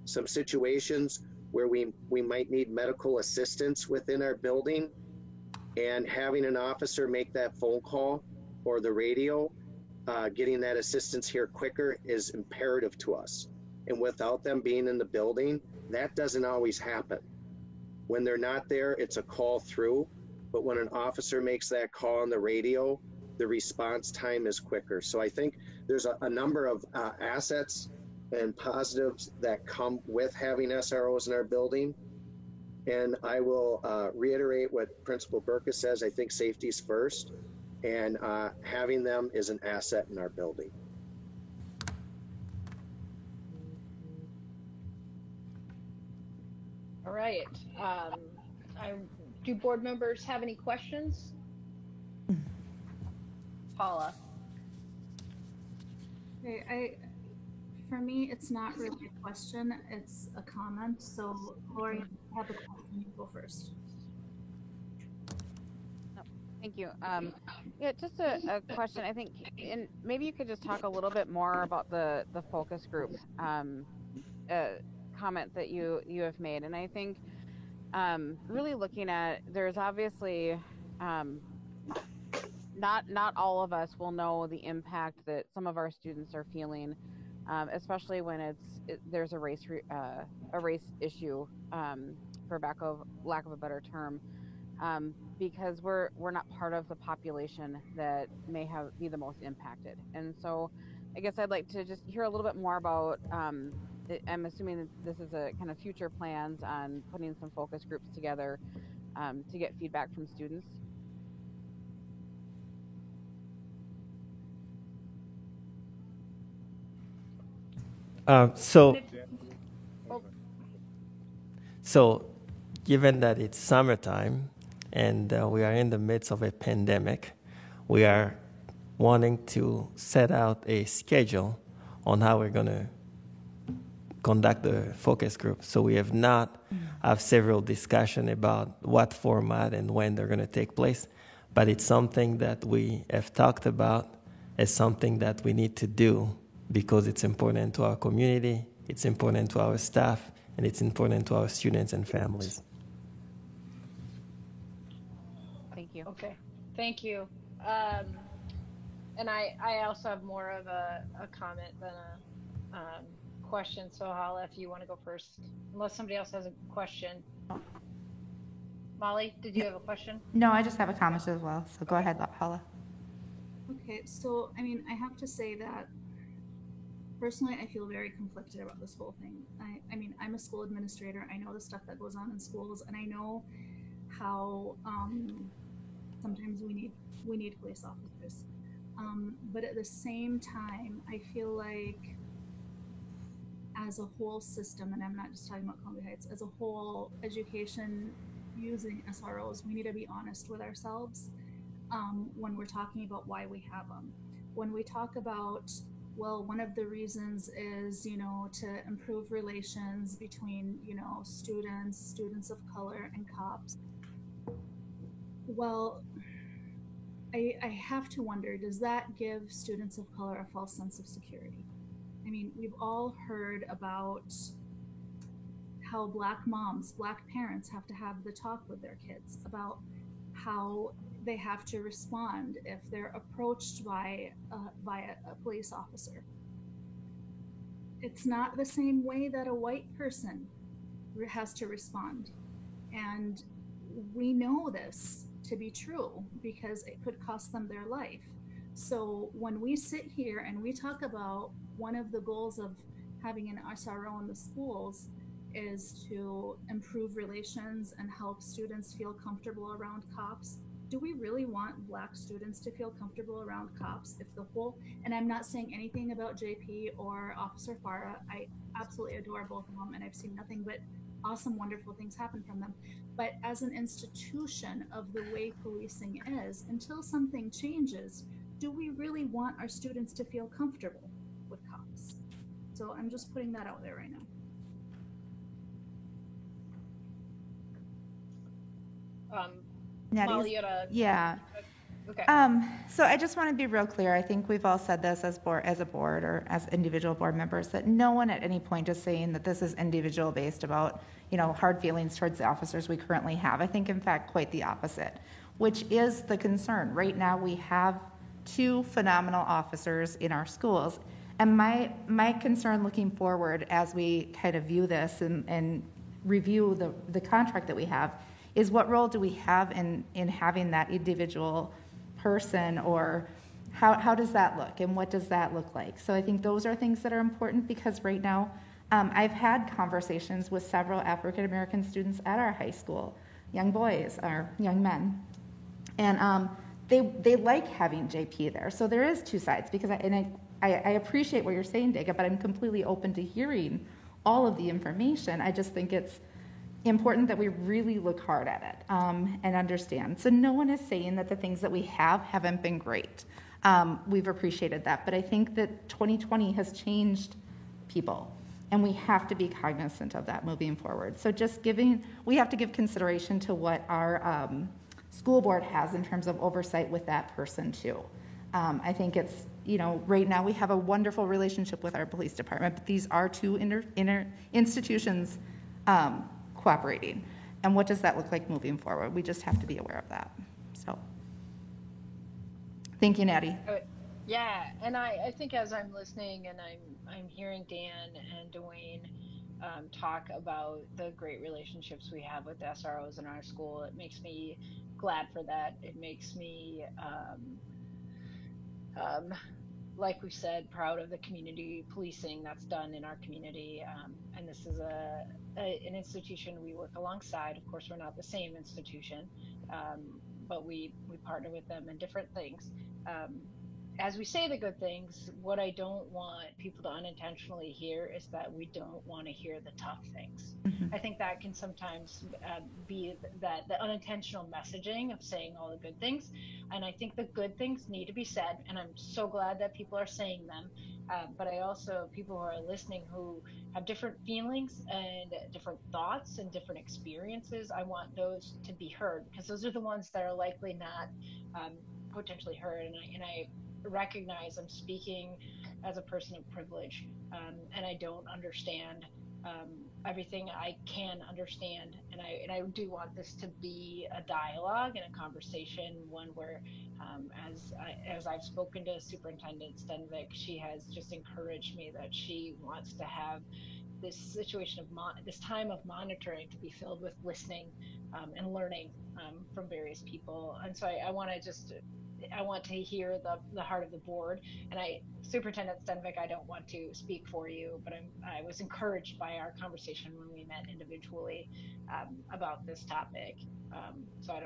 S10: some situations where we might need medical assistance within our building, and having an officer make that phone call or the radio, getting that assistance here quicker is imperative to us. And without them being in the building, that doesn't always happen. When they're not there, it's a call through, but when an officer makes that call on the radio, the response time is quicker. So I think there's a number of assets and positives that come with having SROs in our building. And I will reiterate what Principal Burkus says. I think safety's first, and having them is an asset in our building.
S1: All right. Do board members have any questions? Paula.
S4: Okay, for me, it's not really a question, it's a comment. So, Lori, I have a question. You go first.
S3: Thank you. Yeah, just a question. I think, and maybe you could just talk a little bit more about the focus group comment that you have made. And I think really looking at, there's obviously not all of us will know the impact that some of our students are feeling especially when there's a race issue, for lack of a better term, because we're not part of the population that may be the most impacted. And so I guess I'd like to just hear a little bit more about, I'm assuming that this is a kind of future plans on putting some focus groups together to get feedback from students.
S8: So given that it's summertime and we are in the midst of a pandemic, we are wanting to set out a schedule on how we're going to conduct the focus group. So we have not have several discussions about what format and when they're going to take place, but it's something that we have talked about as something that we need to do because it's important to our community, it's important to our staff, and it's important to our students and families.
S3: Thank you.
S1: Okay, thank you. And I also have more of a comment than a question, so Hala, if you want to go first, unless somebody else has a question. Molly, did you have a question?
S2: No, I just have a comment as well, so go ahead, Hala.
S4: Okay, so I mean, I have to say that personally, I feel very conflicted about this whole thing. I mean, I'm a school administrator. I know the stuff that goes on in schools, and I know how sometimes we need police officers. But at the same time, I feel like as a whole system, and I'm not just talking about Columbia Heights, as a whole education using SROs, we need to be honest with ourselves when we're talking about why we have them. When we talk about, well, one of the reasons is, to improve relations between, students of color and cops. Well, I have to wonder, does that give students of color a false sense of security? I mean, we've all heard about how Black moms, Black parents have to have the talk with their kids about how they have to respond if they're approached by a police officer. It's not the same way that a white person has to respond. And we know this to be true because it could cost them their life. So when we sit here and we talk about one of the goals of having an SRO in the schools is to improve relations and help students feel comfortable around cops, do we really want Black students to feel comfortable around cops if the whole, and I'm not saying anything about JP or Officer Farah, I absolutely adore both of them and I've seen nothing but awesome, wonderful things happen from them. But as an institution of the way policing is, until something changes, do we really want our students to feel comfortable with cops? So I'm just putting that out there right now.
S1: Molly,
S2: yeah.
S1: Okay.
S2: So I just want to be real clear. I think we've all said this as a board or as individual board members, that no one at any point is saying that this is individual based about, hard feelings towards the officers we currently have. I think, in fact, quite the opposite, which is the concern. Right now, we have 2 phenomenal officers in our schools. And my concern looking forward as we kind of view this and review the contract that we have is what role do we have in having that individual person, or how does that look and what does that look like? So I think those are things that are important because right now I've had conversations with several African American students at our high school, young boys or young men, and they like having JP there. So there is 2 sides because I appreciate what you're saying, Dega, but I'm completely open to hearing all of the information. I just think it's important that we really look hard at it and understand. So no one is saying that the things that we haven't been great. We've appreciated that, but I think that 2020 has changed people, and we have to be cognizant of that moving forward. So we have to give consideration to what our school board has in terms of oversight with that person too. I think it's, right now we have a wonderful relationship with our police department, but these are 2 institutions cooperating. And what does that look like moving forward? We just have to be aware of that. So, thank you, Natty.
S1: Yeah, and I think as I'm listening and I'm hearing Dan and Dwayne talk about the great relationships we have with the SROs in our school. It makes me glad for that. It makes me, like we said, proud of the community policing that's done in our community. And this is an institution we work alongside. Of course, we're not the same institution, but we partner with them in different things. As we say the good things, what I don't want people to unintentionally hear is that we don't want to hear the tough things. I think that can sometimes be that the unintentional messaging of saying all the good things. And I think the good things need to be said, and I'm so glad that people are saying them. But I also, people who are listening who have different feelings and different thoughts and different experiences, I want those to be heard, because those are the ones that are likely not potentially heard. And I recognize I'm speaking as a person of privilege, and I don't understand everything I can understand, and I do want this to be a dialogue and a conversation, one where as I've spoken to Superintendent Stenvik, she has just encouraged me that she wants to have this situation of this time of monitoring to be filled with listening and learning from various people. And so I want to hear the heart of the board. And Superintendent Stenvik, I don't want to speak for you, but I was encouraged by our conversation when we met individually about this topic. So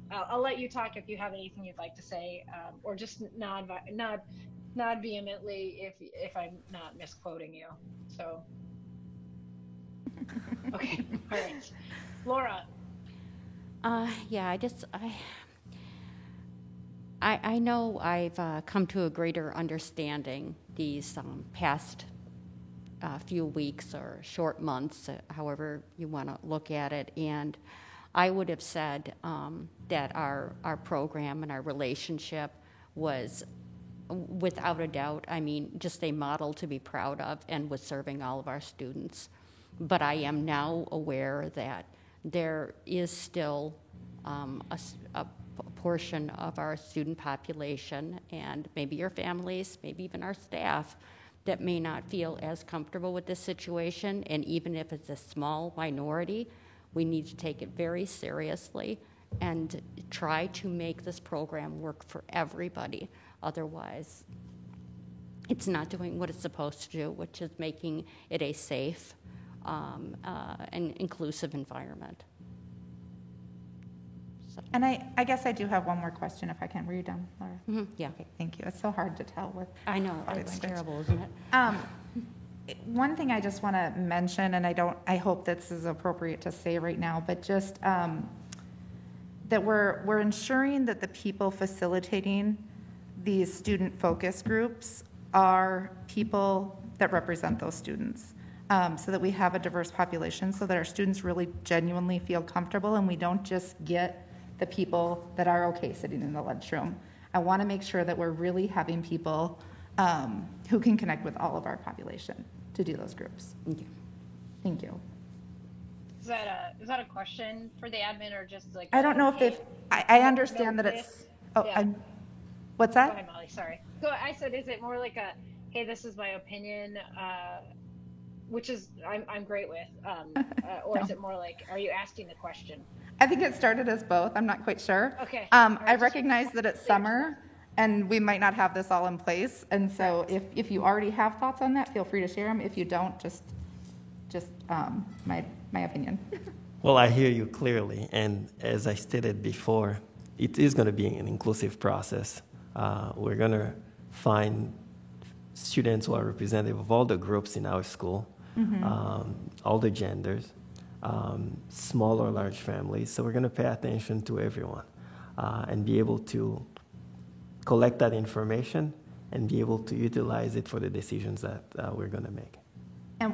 S1: I'll let you talk if you have anything you'd like to say, or just nod vehemently if I'm not misquoting you. So, okay, all right, Laura.
S6: Yeah, I know I've come to a greater understanding these past few weeks or short months, however you want to look at it, and I would have said that our program and our relationship was, without a doubt, I mean, just a model to be proud of and was serving all of our students. But I am now aware that there is still a portion of our student population, and maybe your families, maybe even our staff, that may not feel as comfortable with this situation. And even if it's a small minority, we need to take it very seriously and try to make this program work for everybody. Otherwise, it's not doing what it's supposed to do, which is making it a safe and inclusive environment. So.
S2: And I guess I do have one more question, if I can. Were you done, Laura?
S6: Mm-hmm. Yeah.
S2: Okay, thank you. It's so hard to tell with.
S6: I know, it's terrible, isn't it?
S2: One thing I just want to mention, and I hope this is appropriate to say right now, but just that we're ensuring that the people facilitating these student focus groups are people that represent those students, so that we have a diverse population, so that our students really genuinely feel comfortable and we don't just get the people that are okay sitting in the lunchroom. I want to make sure that we're really having people who can connect with all of our population to do those groups.
S6: Thank you.
S2: Thank you.
S1: Is that a question for the admin, or just like?
S2: I don't know if they've. I understand that it's. Oh, yeah. What's that?
S1: Go ahead, Molly. Sorry. So I said, is it more like a, hey, this is my opinion, which is I'm great with, or
S2: No.
S1: is it more like, are you asking the question?
S2: I think it started as both. I'm not quite sure.
S1: Okay.
S2: I recognize that it's summer and we might not have this all in place. And so if you already have thoughts on that, feel free to share them. If you don't, just my opinion.
S8: Well, I hear you clearly. And as I stated before, it is going to be an inclusive process. We're going to find students who are representative of all the groups in our school, all the genders, small or large families. So we're going to pay attention to everyone and be able to collect that information and be able to utilize it for the decisions that we're going to make.
S2: And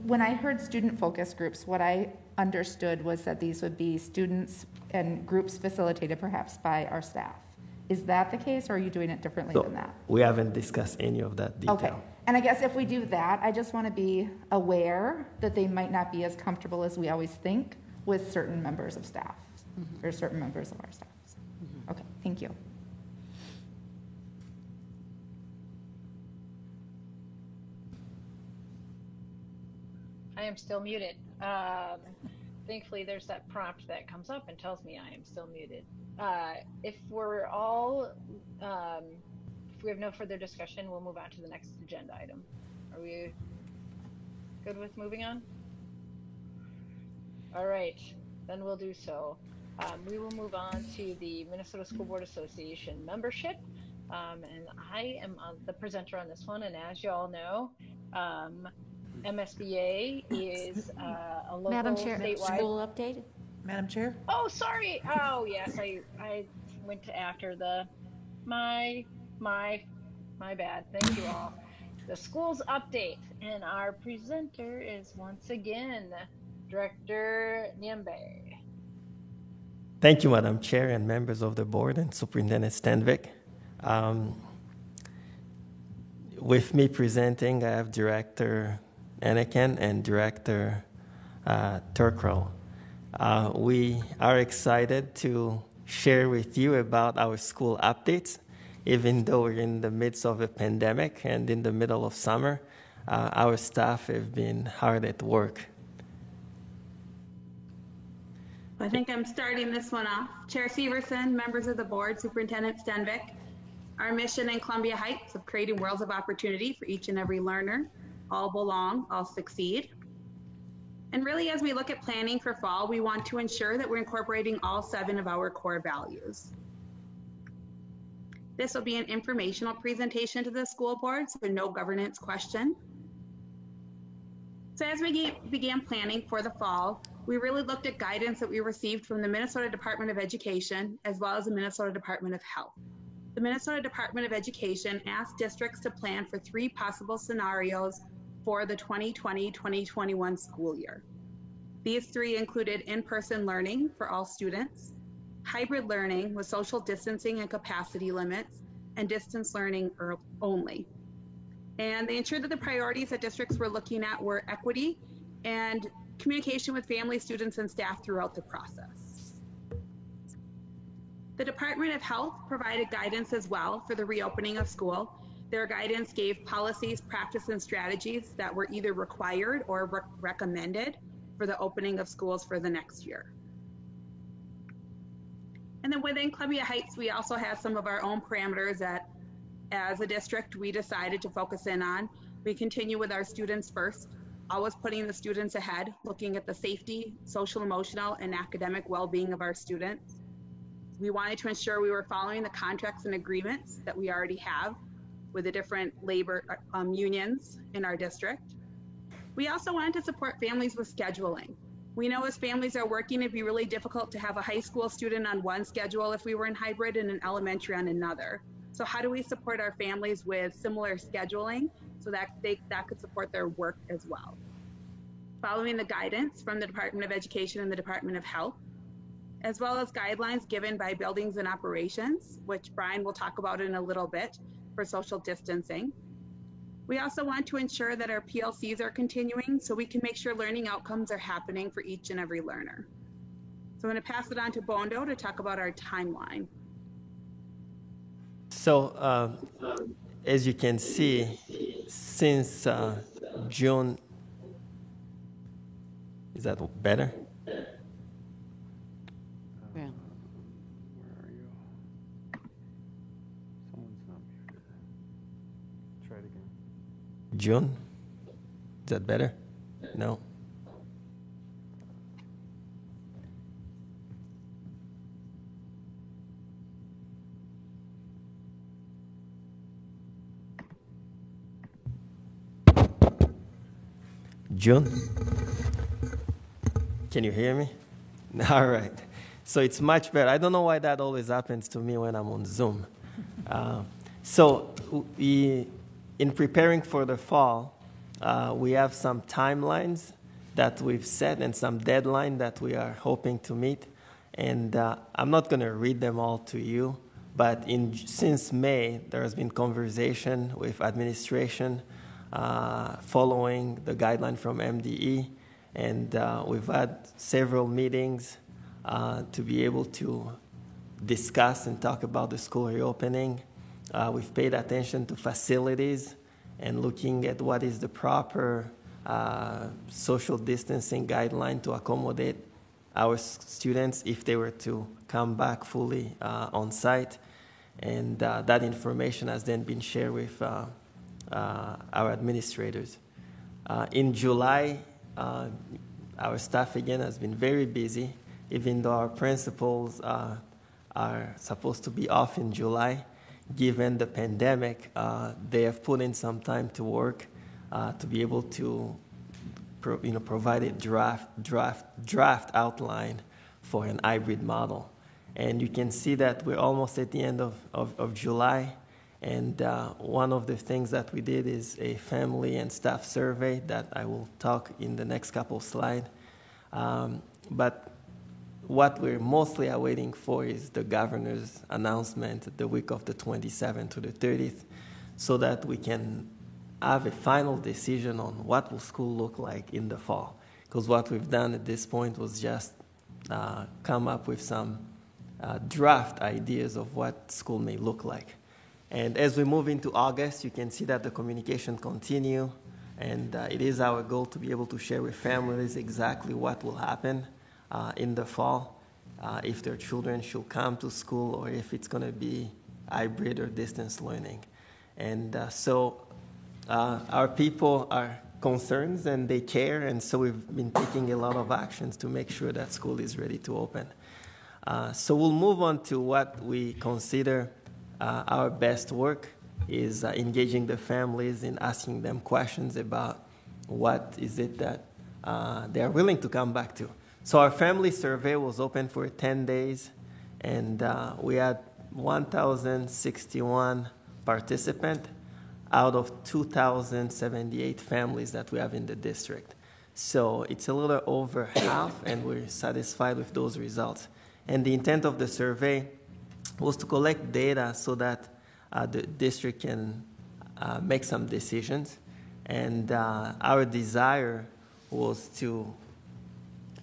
S2: when I heard student focus groups, what I understood was that these would be students and groups facilitated perhaps by our staff. Is that the case, or are you doing it differently than that?
S8: We haven't discussed any of that detail.
S2: Okay. And I guess if we do that, I just want to be aware that they might not be as comfortable as we always think with certain members of staff or certain members of our staff. Okay, thank you.
S1: am still muted. Thankfully, there's that prompt that comes up and tells me I am still muted. If we're all, if we have no further discussion, we'll move on to the next agenda item. Are we good with moving on? All right, then we'll do so. We will move on to the Minnesota School Board Association membership. And I am the presenter on this one. And as you all know, MSBA is a local
S7: Madam Chair,
S1: statewide
S6: School update?
S5: Madam Chair?
S1: Oh, sorry. Oh, yes. I went to after the my bad. Thank you all. The schools update, and our presenter is once again Director Niembe.
S8: Thank you, Madam Chair and members of the board and Superintendent Stenvik. With me presenting, I have Director Anakin and Director Turkrow. We are excited to share with you about our school updates. Even though we're in the midst of a pandemic and in the middle of summer, our staff have been hard at work.
S12: I think I'm starting this one off. Chair Severson, members of the board, Superintendent Stenvik. Our mission in Columbia Heights of creating worlds of opportunity for each and every learner. All belong, all succeed. And really, as we look at planning for fall, we want to ensure that we're incorporating all 7 of our core values. This will be an informational presentation to the school board, so no governance question. So as we began planning for the fall, we really looked at guidance that we received from the Minnesota Department of Education, as well as the Minnesota Department of Health. The Minnesota Department of Education asked districts to plan for 3 possible scenarios for the 2020-2021 school year. These 3 included in-person learning for all students, hybrid learning with social distancing and capacity limits, and distance learning only. And they ensured that the priorities that districts were looking at were equity and communication with families, students, and staff throughout the process. The Department of Health provided guidance as well for the reopening of school. Their guidance gave policies, practice, and strategies that were either required or recommended for the opening of schools for the next year. And then within Columbia Heights, we also have some of our own parameters that, as a district, we decided to focus in on. We continue with our students first, always putting the students ahead, looking at the safety, social, emotional, and academic well-being of our students. We wanted to ensure we were following the contracts and agreements that we already have with the different labor unions in our district. We also wanted to support families with scheduling. We know as families are working, it'd be really difficult to have a high school student on one schedule if we were in hybrid and an elementary on another. So how do we support our families with similar scheduling so that that could support their work as well? Following the guidance from the Department of Education and the Department of Health, as well as guidelines given by buildings and operations, which Brian will talk about in a little bit for social distancing. We also want to ensure that our PLCs are continuing so we can make sure learning outcomes are happening for each and every learner. So I'm going to pass it on to Bondo to talk about our timeline.
S8: So as you can see, since June, is that better?
S6: Yeah.
S9: Where are you? Someone's not muted. Try it again.
S8: June? Is that better? No? June? Can you hear me? All right. So it's much better. I don't know why that always happens to me when I'm on Zoom. In preparing for the fall, we have some timelines that we've set and some deadline that we are hoping to meet. And I'm not going to read them all to you, but since May, there has been conversation with administration following the guideline from MDE. And we've had several meetings to be able to discuss and talk about the school reopening. We've paid attention to facilities and looking at what is the proper social distancing guideline to accommodate our students if they were to come back fully on site. And that information has then been shared with our administrators. In July, our staff again has been very busy, even though our principals are supposed to be off in July. Given the pandemic, they have put in some time to work to be able to provide a draft outline for an hybrid model. And you can see that we're almost at the end of July. And one of the things that we did is a family and staff survey that I will talk in the next couple of slides. But what we're mostly awaiting for is the governor's announcement the week of the 27th to the 30th, so that we can have a final decision on what will school look like in the fall. Because what we've done at this point was just come up with some draft ideas of what school may look like. And as we move into August, you can see that the communication continue, and it is our goal to be able to share with families exactly what will happen in the fall, if their children should come to school or if it's going to be hybrid or distance learning. And so our people are concerned and they care, and so we've been taking a lot of actions to make sure that school is ready to open. So we'll move on to what we consider our best work is engaging the families and asking them questions about what is it that they are willing to come back to. So our family survey was open for 10 days, and we had 1,061 participants out of 2,078 families that we have in the district. So it's a little over half, and we're satisfied with those results. And the intent of the survey was to collect data so that the district can make some decisions. And our desire was to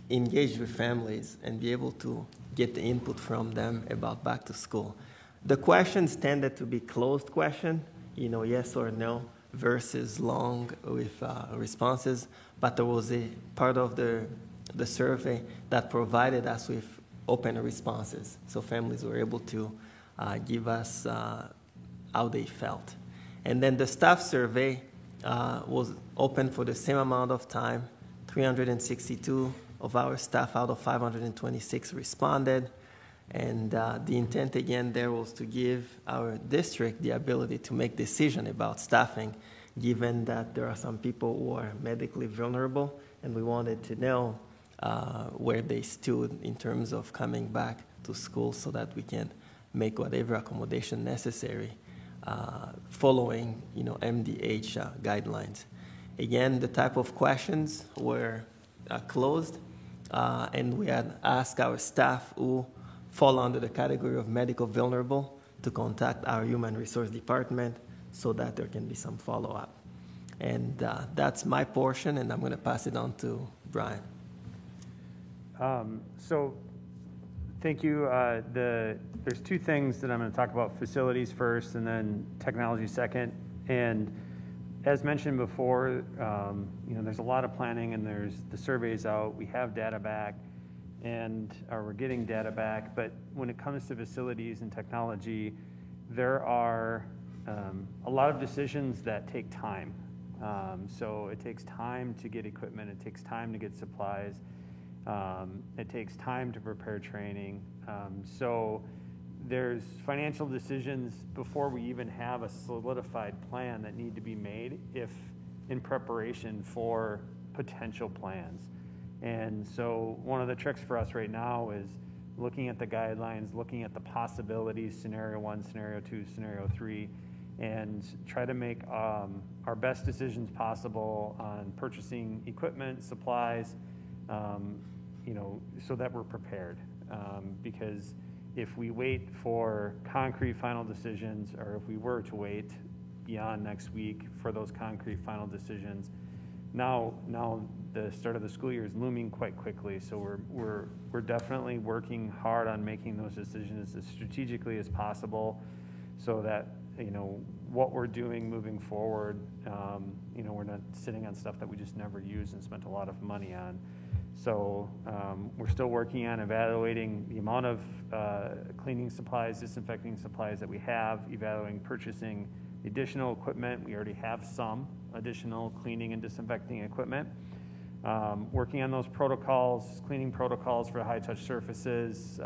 S8: engage with families and be able to get the input from them about back to school. The questions tended to be closed questions, yes or no, versus long with responses. But there was a part of the survey that provided us with open responses. So families were able to give us how they felt. And then the staff survey was open for the same amount of time. 362 of our staff out of 526 responded. And the intent again there was to give our district the ability to make decisions about staffing, given that there are some people who are medically vulnerable, and we wanted to know where they stood in terms of coming back to school so that we can make whatever accommodation necessary following MDH guidelines. Again, the type of questions were closed, and we had asked our staff who fall under the category of medical vulnerable to contact our human resource department so that there can be some follow-up. And that's my portion, and I'm going to pass it on to Brian.
S9: So thank you. There's two things that I'm going to talk about: facilities first and then technology second. And as mentioned before, there's a lot of planning, and there's the surveys out. We have data back, or we're getting data back. But when it comes to facilities and technology, there are a lot of decisions that take time. So it takes time to get equipment. It takes time to get supplies. It takes time to prepare training. So there's financial decisions before we even have a solidified plan that need to be made if in preparation for potential plans. And so one of the tricks for us right now is looking at the guidelines, looking at the possibilities, scenario 1, scenario 2, scenario 3, and try to make our best decisions possible on purchasing equipment, supplies, so that we're prepared. Because if we wait for concrete final decisions, or if we were to wait beyond next week for those concrete final decisions, now the start of the school year is looming quite quickly. So we're definitely working hard on making those decisions as strategically as possible, so that what we're doing moving forward. We're not sitting on stuff that we just never used and spent a lot of money on. So we're still working on evaluating the amount of cleaning supplies, disinfecting supplies that we have, evaluating purchasing additional equipment. We already have some additional cleaning and disinfecting equipment. Working on those protocols, cleaning protocols for high-touch surfaces.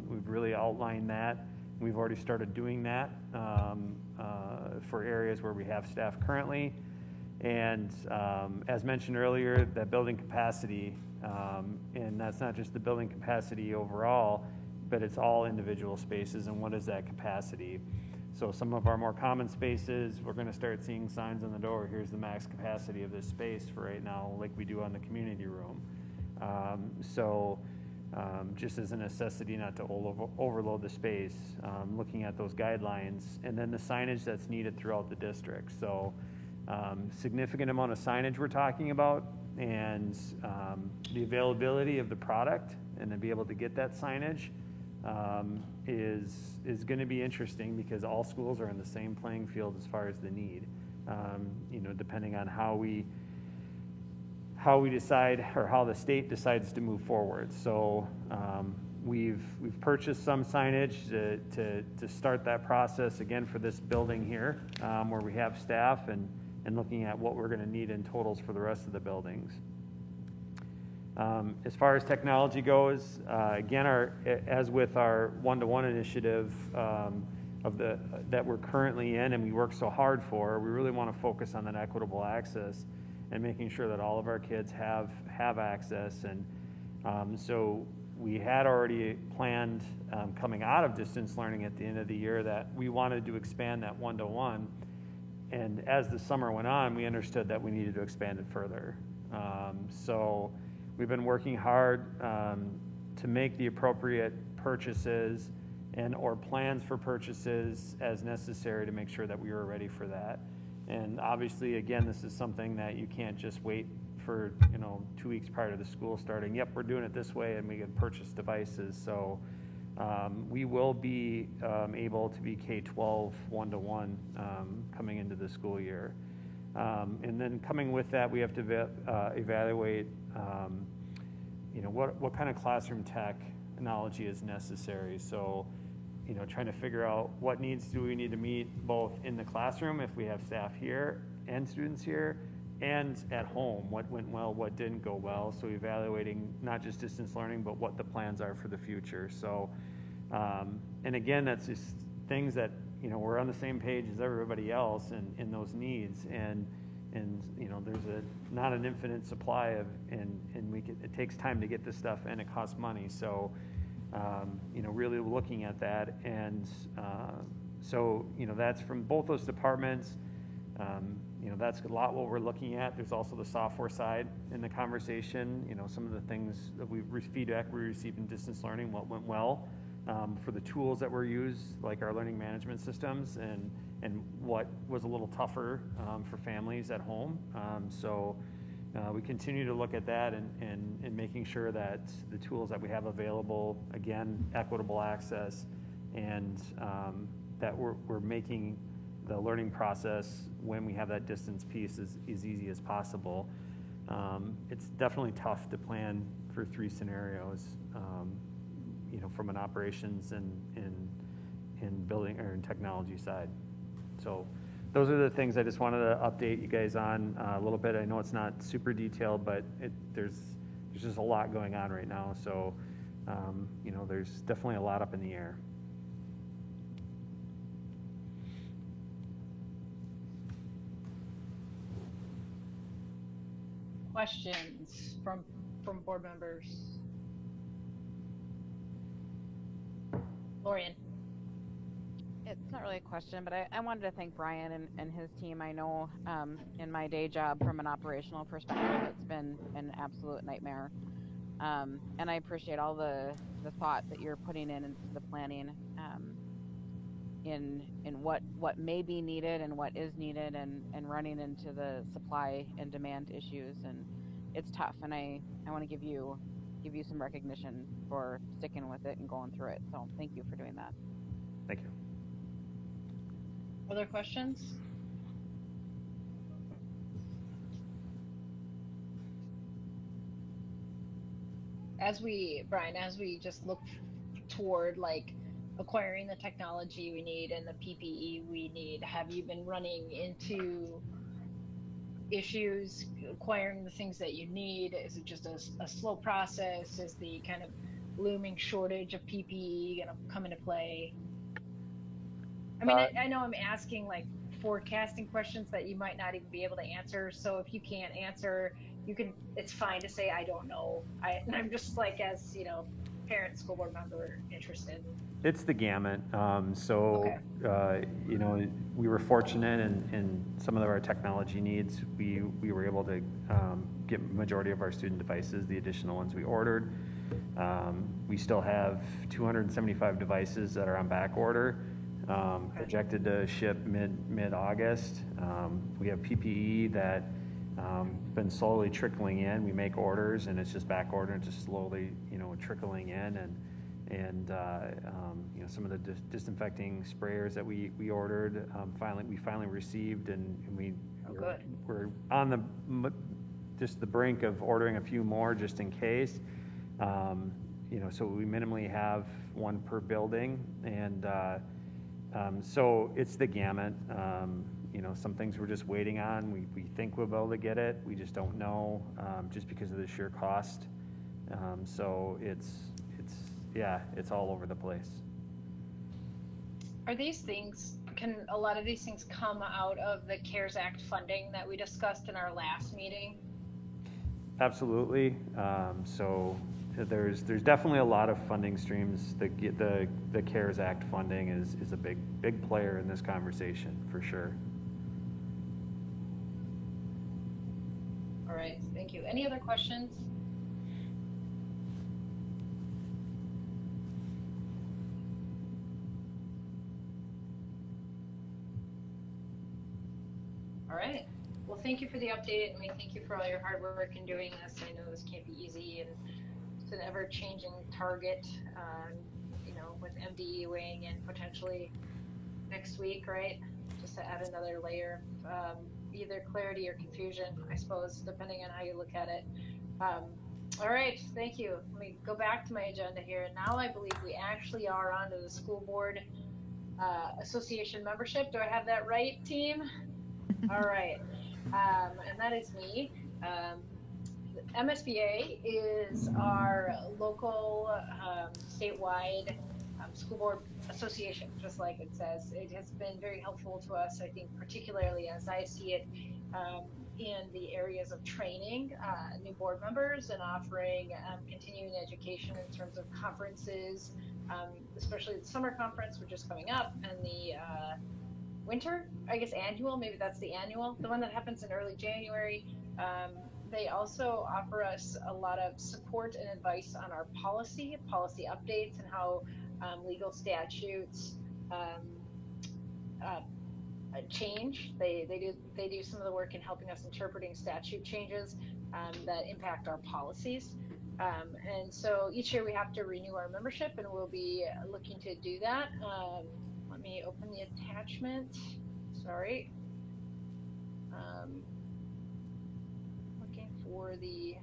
S9: We've really outlined that. We've already started doing that for areas where we have staff currently. And as mentioned earlier, that building capacity, and that's not just the building capacity overall, but it's all individual spaces and what is that capacity. So some of our more common spaces, we're going to start seeing signs on the door, here's the max capacity of this space for right now, like we do on the community room. Just as a necessity not to overload the space, looking at those guidelines, and then the signage that's needed throughout the district. So significant amount of signage we're talking about, and the availability of the product and to be able to get that signage is going to be interesting, because all schools are in the same playing field as far as the need, depending on how we decide, or how the state decides to move forward. So we've purchased some signage to start that process again for this building here, where we have staff, and looking at what we're going to need in totals for the rest of the buildings. As far as technology goes, again, as with our one-to-one initiative that we're currently in and we work so hard for, we really want to focus on that equitable access and making sure that all of our kids have access. And so we had already planned, coming out of distance learning at the end of the year, that we wanted to expand that one-to-one. And as the summer went on, we understood that we needed to expand it further. So we've been working hard to make the appropriate purchases or plans for purchases as necessary to make sure that we were ready for that. And obviously, again, this is something that you can't just wait for 2 weeks prior to the school starting. Yep, we're doing it this way, and we can purchase devices. So we will be able to be K-12 one-to-one coming into the school year. And then coming with that, we have to evaluate what kind of classroom technology is necessary. So trying to figure out what needs do we need to meet both in the classroom if we have staff here and students here, and at home, what went well, what didn't go well. So evaluating not just distance learning, but what the plans are for the future. So, and again, that's just things that, we're on the same page as everybody else in those needs. And there's not an infinite supply of, and it takes time to get this stuff, and it costs money. So, really looking at that. And so, that's from both those departments. That's a lot what we're looking at. There's also the software side in the conversation. Some of the things that feedback we received in distance learning, what went well for the tools that were used, like our learning management systems, and what was a little tougher for families at home. So we continue to look at that and making sure that the tools that we have available, again, equitable access, and that we're making the learning process when we have that distance piece as easy as possible. It's definitely tough to plan for 3 scenarios, from an operations and building or in technology side. So those are the things I just wanted to update you guys on a little bit. I know it's not super detailed, but there's just a lot going on right now. So, there's definitely a lot up in the air.
S1: Questions from board members? Lorian.
S3: It's not really a question, but I wanted to thank Brian and his team. I know in my day job, from an operational perspective, it's been an absolute nightmare. And I appreciate all the thought that you're putting into the planning in what may be needed and what is needed, and running into the supply and demand issues. And it's tough, and I want to give you some recognition for sticking with it and going through it. So thank you for doing that.
S9: Thank you.
S1: Other questions? Brian, as we just look toward like acquiring the technology we need and the PPE we need, have you been running into issues acquiring the things that you need? Is it just a slow process? Is the kind of looming shortage of PPE going to come into play? I mean, I know I'm asking like forecasting questions that you might not even be able to answer. So if you can't answer, it's fine to say, I don't know. I'm just like, as, parent, school board member interested.
S9: It's the gamut. We were fortunate in some of our technology needs. We were able to get majority of our student devices, the additional ones we ordered. We still have 275 devices that are on back order, projected to ship mid-August. We have PPE that been slowly trickling in. We make orders and it's just back ordered, just slowly, trickling in, and some of the disinfecting sprayers that we ordered, we finally received, and we're on the brink of ordering a few more just in case. So we minimally have one per building, and so it's the gamut. Some things we're just waiting on. We think we'll be able to get it. We just don't know, just because of the sheer cost. So it's all over the place.
S1: Can a lot of these things come out of the CARES Act funding that we discussed in our last meeting?
S9: Absolutely. So there's definitely a lot of funding streams. The CARES Act funding is a big player in this conversation for sure.
S1: All right, thank you. Any other questions? All right. Well, thank you for the update. I mean, thank you for all your hard work in doing this. I know this can't be easy, and it's an ever-changing target, with MDE weighing in potentially next week, right? Just to add another layer of either clarity or confusion, I suppose, depending on how you look at it. All right, thank you. Let me go back to my agenda here. Now I believe we actually are on to the school board association membership. Do I have that right, team? All right, and that is me. MSBA is our local statewide school board association, just like it says. It has been very helpful to us, I think, particularly as I see it in the areas of training new board members and offering continuing education in terms of conferences, especially the summer conference, which is coming up, and the winter, I guess annual, maybe that's the annual, the one that happens in early January. They also offer us a lot of support and advice on our policy updates, and how legal statutes change. They do some of the work in helping us interpreting statute changes that impact our policies. And so each year we have to renew our membership, and we'll be looking to do that. Let me open the attachment. Sorry. Looking for the.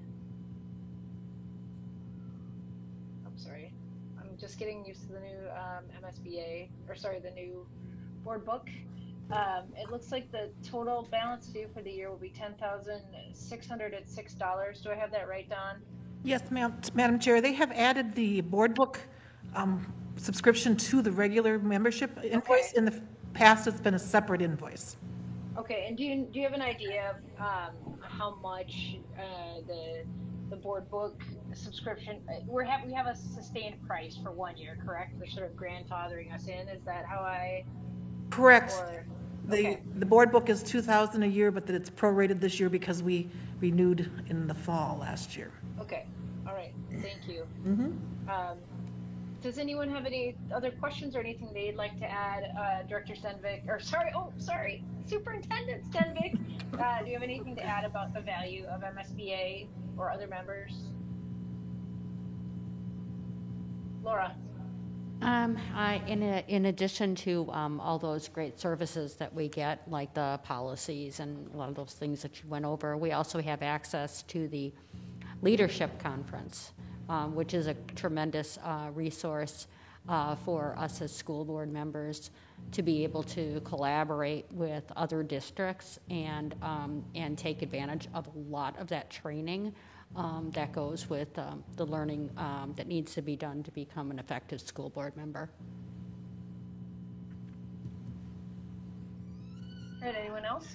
S1: I'm sorry. I'm just getting used to the new the new board book. It looks like the total balance due for the year will be $10,606. Do I have that right, Dawn?
S5: Yes, Madam Chair. They have added the board book subscription to the regular membership invoice. Okay. In the past, it's been a separate invoice.
S1: Okay, and do you have an idea of how much the board book subscription? We have a sustained price for 1 year, correct? They're sort of grandfathering us in. Is that how I?
S5: Correct.
S1: Okay.
S5: The board book is $2,000 a year, but that it's prorated this year because we renewed in the fall last year.
S1: Okay. All right. Thank you.
S5: Mm-hmm.
S1: Does anyone have any other questions or anything they'd like to add? Director Stenvik, Superintendent Stenvik, do you have anything to add about the value of MSBA or other members? Laura?
S6: In addition to all those great services that we get, like the policies and a lot of those things that you went over, we also have access to the Leadership Conference, which is a tremendous resource for us as school board members to be able to collaborate with other districts and take advantage of a lot of that training that goes with the learning that needs to be done to become an effective school board member.
S1: All right, anyone else?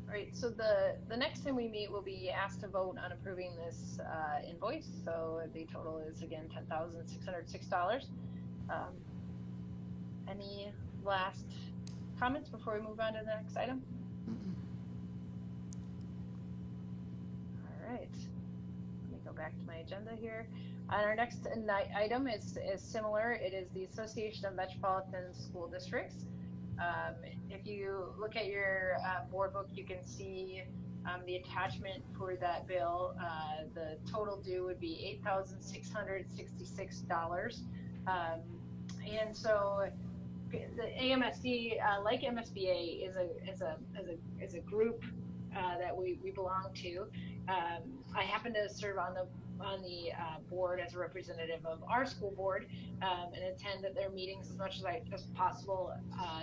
S1: All right, so the next time we meet, we'll be asked to vote on approving this invoice. So the total is, again, $10,606. Any last comments before we move on to the next item? All right, let me go back to my agenda here. And our next item is similar. It is the Association of Metropolitan School Districts. If you look at your board book, you can see the attachment for that bill. The total due would be $8,666. And so the AMSD, like MSBA, is a group that we belong to. I happen to serve on the board as a representative of our school board and attend their meetings as much as possible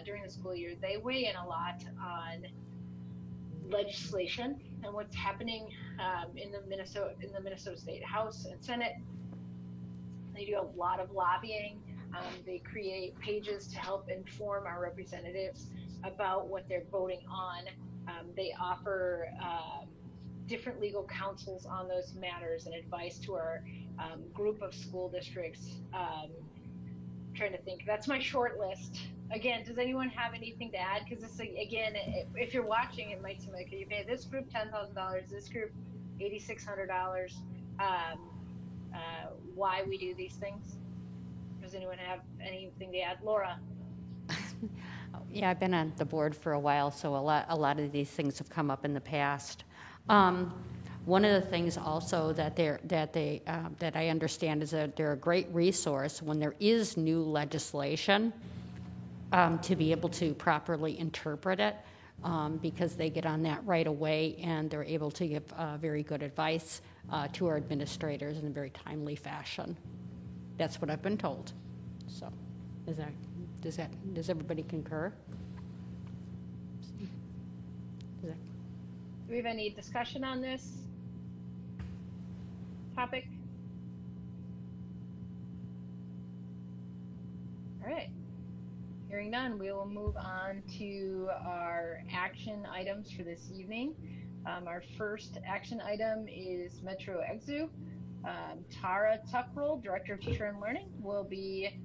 S1: during the school year. They weigh in a lot on legislation and what's happening in the Minnesota State House and Senate. They do a lot of lobbying. They create pages to help inform our representatives about what they're voting on. They offer different legal counsels on those matters and advice to our group of school districts. Trying to think, that's my short list. Again, does anyone have anything to add? Because this, again, if you're watching, it might seem like you pay this group $10,000, this group $8,600. Why we do these things? Does anyone have anything to add? Laura?
S6: Yeah, I've been on the board for a while, so a lot of these things have come up in the past. One of the things also that I understand is that they're a great resource when there is new legislation to be able to properly interpret it, because they get on that right away and they're able to give very good advice to our administrators in a very timely fashion. That's what I've been told. So, does everybody concur?
S1: Do we have any discussion on this topic? All right. Hearing none, we will move on to our action items for this evening. Our first action item is Metro EXU. Tara Tuckroll, Director of Teacher and Learning, will be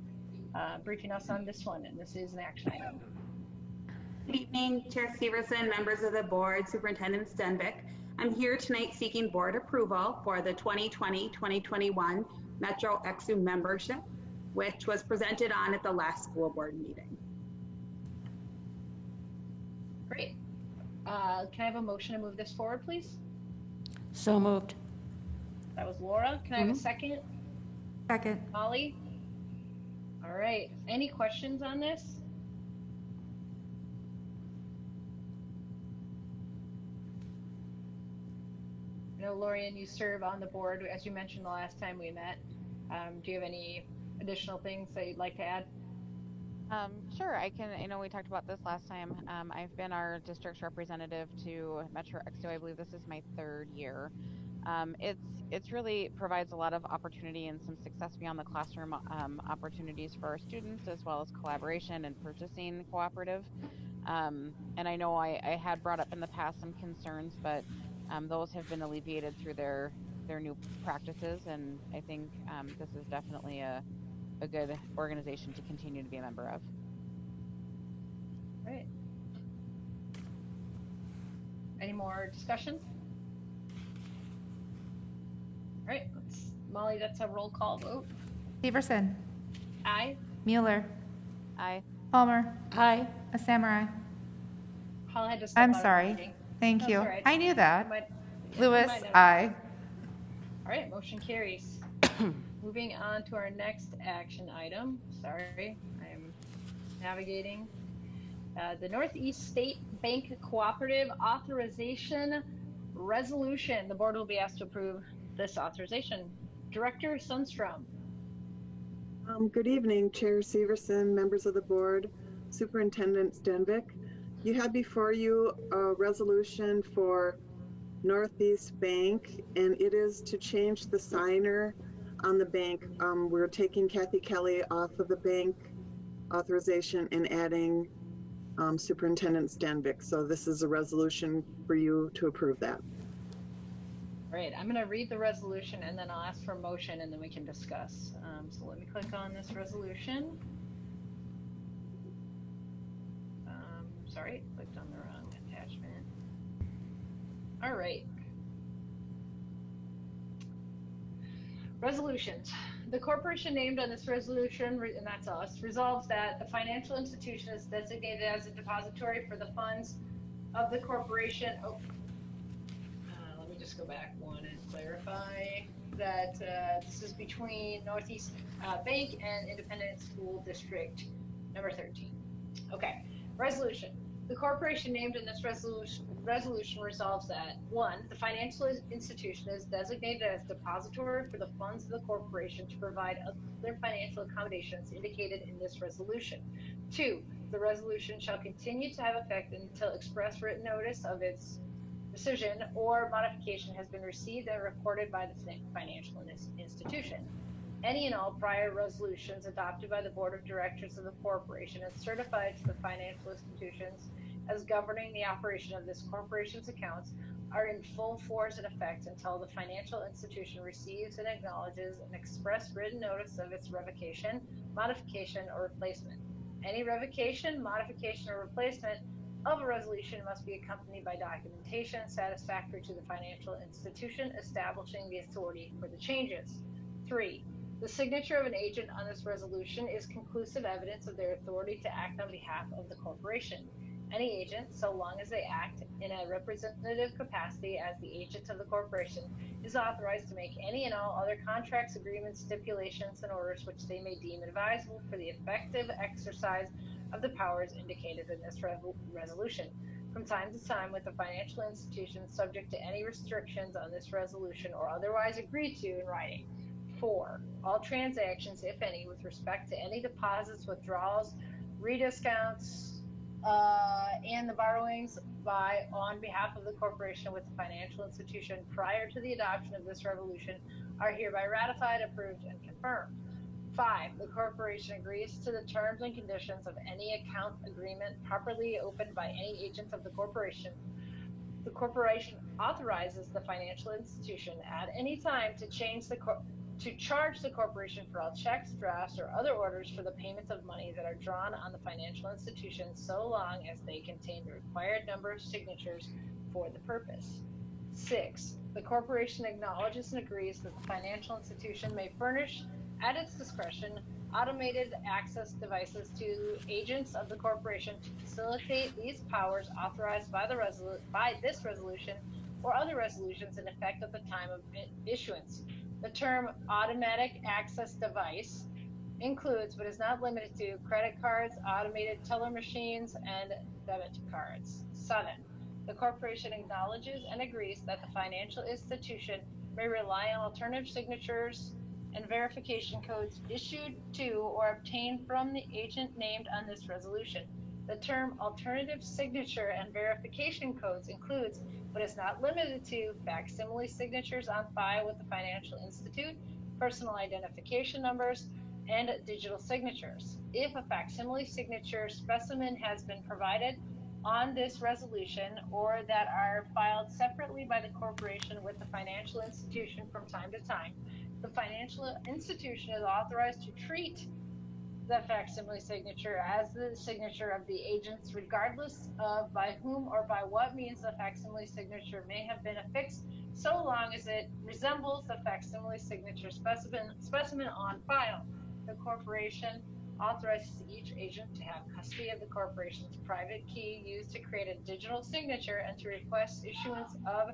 S1: briefing us on this one, and this is an action item.
S12: Good evening, Chair Severson, members of the board, Superintendent Stenvick. I'm here tonight seeking board approval for the 2020-2021 Metro EXU membership, which was presented on at the last school board meeting.
S1: Great. Can I have a motion to move this forward, please?
S6: So moved.
S1: That was Laura. Can I have a second?
S2: Second.
S1: Molly? All right. Any questions on this? I know, Lorian, you serve on the board, as you mentioned the last time we met. Do you have any additional things that you'd like to add?
S3: Sure, I can. I know we talked about this last time. I've been our district's representative to Metro EXU. I believe this is my third year. It's really provides a lot of opportunity and some success beyond the classroom opportunities for our students, as well as collaboration and purchasing cooperative. And I know I had brought up in the past some concerns, but those have been alleviated through their new practices, and I think this is definitely a good organization to continue to be a member of.
S1: Great. Any more discussion? All right, Molly, that's a roll call vote.
S2: Severson.
S1: Aye.
S2: Mueller.
S3: Aye.
S2: Palmer.
S6: Aye.
S2: A Samurai.
S1: Paul had to step
S2: I'm
S1: out of the
S2: sorry.
S1: meeting.
S2: Thank
S1: No,
S2: you.
S1: it's all right.
S2: I knew that.
S1: Might
S2: Lewis,
S1: have-
S2: aye.
S1: All right, motion carries. Moving on to our next action item. Sorry, I'm navigating. The Northeast State Bank Cooperative Authorization Resolution. The board will be asked to approve this authorization. Director Sundstrom.
S13: Good evening, Chair Severson, members of the board, Superintendent Stenvik. You have before you a resolution for Northeast Bank, and it is to change the signer on the bank. We're taking Kathy Kelly off of the bank authorization and adding Superintendent Stenvik. So this is a resolution for you to approve that.
S1: All right, I'm going to read the resolution and then I'll ask for a motion and then we can discuss. So let me click on this resolution. Sorry, clicked on the wrong attachment. All right. Resolutions. The corporation named on this resolution, and that's us, resolves that the financial institution is designated as a depository for the funds of the corporation. Let me just go back one and clarify that this is between Northeast Bank and Independent School District number 13. Okay, resolution. The corporation named in this resolution resolves that 1. The financial institution is designated as depository for the funds of the corporation to provide other financial accommodations indicated in this resolution. 2. The resolution shall continue to have effect until express written notice of its decision or modification has been received and recorded by the financial institution. Any and all prior resolutions adopted by the board of directors of the corporation and certified to the financial institutions as governing the operation of this corporation's accounts are in full force and effect until the financial institution receives and acknowledges an express written notice of its revocation, modification, or replacement. Any revocation, modification, or replacement of a resolution must be accompanied by documentation satisfactory to the financial institution establishing the authority for the changes. 3. The signature of an agent on this resolution is conclusive evidence of their authority to act on behalf of the corporation. Any agent, so long as they act in a representative capacity as the agent of the corporation, is authorized to make any and all other contracts, agreements, stipulations, and orders which they may deem advisable for the effective exercise of the powers indicated in this resolution, from time to time with the financial institution subject to any restrictions on this resolution or otherwise agreed to in writing. 4. All transactions, if any, with respect to any deposits, withdrawals, rediscounts, and the borrowings on behalf of the corporation with the financial institution prior to the adoption of this resolution are hereby ratified, approved, and confirmed. 5. The corporation agrees to the terms and conditions of any account agreement properly opened by any agent of the corporation. The corporation authorizes the financial institution at any time to charge the corporation for all checks, drafts, or other orders for the payment of money that are drawn on the financial institution so long as they contain the required number of signatures for the purpose. 6. The corporation acknowledges and agrees that the financial institution may furnish at its discretion automated access devices to agents of the corporation to facilitate these powers authorized by this resolution or other resolutions in effect at the time of issuance. The term automatic access device includes, but is not limited to, credit cards, automated teller machines, and debit cards. 7. The corporation acknowledges and agrees that the financial institution may rely on alternative signatures and verification codes issued to or obtained from the agent named on this resolution. The term alternative signature and verification codes includes, but is not limited to, facsimile signatures on file with the financial institute, personal identification numbers, and digital signatures. If a facsimile signature specimen has been provided on this resolution or that are filed separately by the corporation with the financial institution from time to time, the financial institution is authorized to treat the facsimile signature as the signature of the agents, regardless of by whom or by what means the facsimile signature may have been affixed, so long as it resembles the facsimile signature specimen on file. The corporation authorizes each agent to have custody of the corporation's private key used to create a digital signature and to request issuance of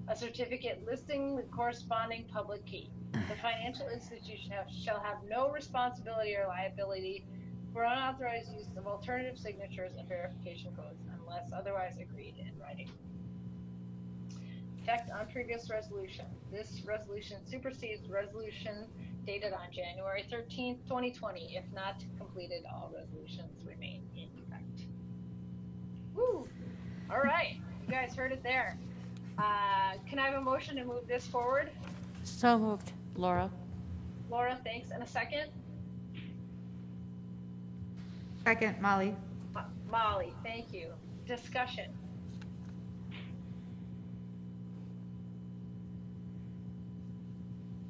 S1: a certificate listing the corresponding public key. The financial institution shall have no responsibility or liability for unauthorized use of alternative signatures and verification codes unless otherwise agreed in writing. Effect on previous resolution. This resolution supersedes resolution dated on January 13th, 2020. If not completed, all resolutions remain in effect. Woo! All right, you guys heard it there. Can I have a motion to move this forward?
S6: So moved. Laura?
S1: Laura, thanks. And a second?
S2: Second, Molly.
S1: Molly, thank you. Discussion.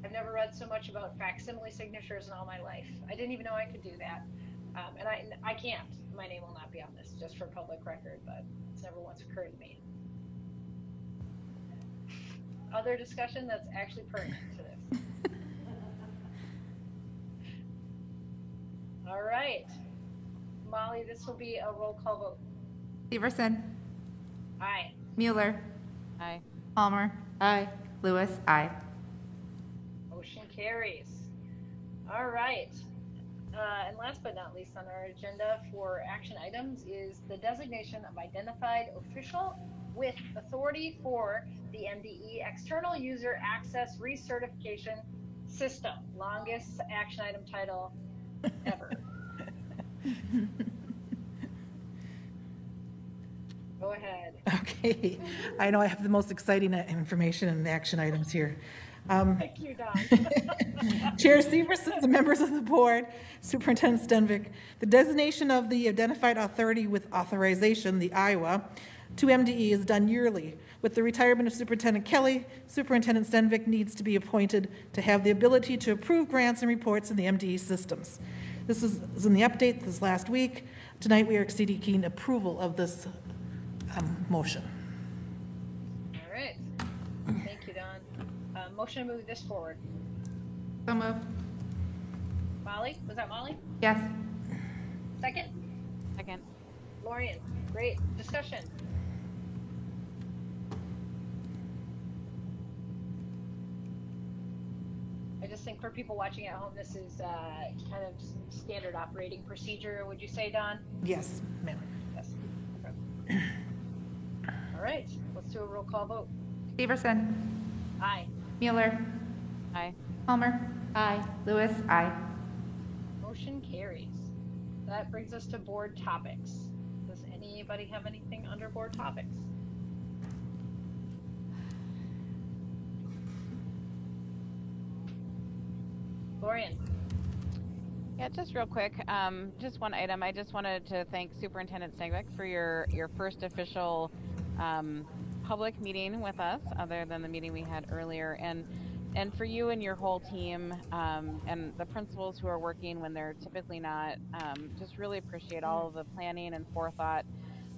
S1: I've never read so much about facsimile signatures in all my life. I didn't even know I could do that. And I can't. My name will not be on this, just for public record, but it's never once occurred to me. Other discussion that's actually pertinent to this. All right. Molly, this will be a roll call vote.
S2: Severson.
S1: Aye.
S2: Mueller.
S3: Aye.
S2: Palmer.
S6: Aye.
S2: Lewis. Aye.
S1: Motion carries. All right. And last but not least on our agenda for action items is the designation of identified official with authority for the MDE External User Access Recertification System. Longest action item title ever. Go ahead.
S5: Okay, I know I have the most exciting information and action items here.
S1: Thank you, Don.
S5: Chair Severson, the members of the board, Superintendent Stenvik, the designation of the identified authority with authorization, the Iowa, to MDE is done yearly. With the retirement of Superintendent Kelly, Superintendent Stenvik needs to be appointed to have the ability to approve grants and reports in the MDE systems. This is in the update this last week. Tonight we are seeking approval of this motion.
S1: All right. Thank you, Don. Motion to move this forward.
S2: So moved.
S1: Molly? Was that Molly?
S2: Yes.
S1: Second?
S3: Second.
S1: Lorian. Great. Discussion. I just think for people watching at home, this is kind of standard operating procedure, would you say, Don?
S5: Yes, ma'am.
S1: Yes. Okay. All right. Let's do a roll call vote.
S2: Severson.
S1: Aye.
S2: Mueller.
S3: Aye.
S2: Palmer.
S6: Aye.
S2: Lewis. Aye.
S1: Motion carries. That brings us to board topics. Does anybody have anything under board topics? Lorian.
S3: Yeah, just real quick, just one item. I just wanted to thank Superintendent Stenvik for your first official public meeting with us, other than the meeting we had earlier, and for you and your whole team, and the principals who are working when they're typically not. Just really appreciate all of the planning and forethought,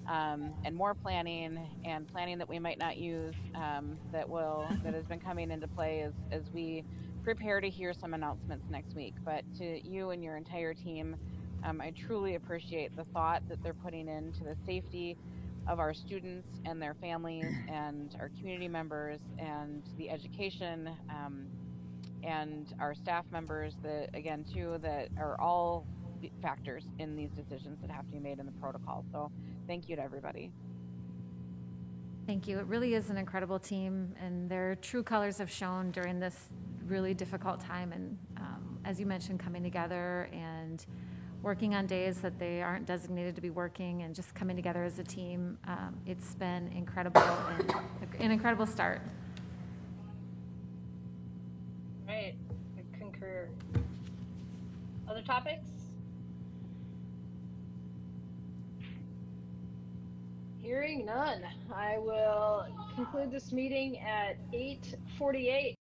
S3: and more planning and planning that we might not use, that has been coming into play as we prepare to hear some announcements next week. But to you and your entire team, I truly appreciate the thought that they're putting into the safety of our students and their families and our community members and the education, and our staff members that, again, too, that are all factors in these decisions that have to be made in the protocol. So thank you to everybody.
S7: Thank you. It really is an incredible team, and their true colors have shown during this really difficult time. And as you mentioned, coming together and working on days that they aren't designated to be working, and just coming together as a team. It's been incredible and an incredible start.
S1: Right. I concur. Other topics? Hearing none, I will conclude this meeting at 8:48.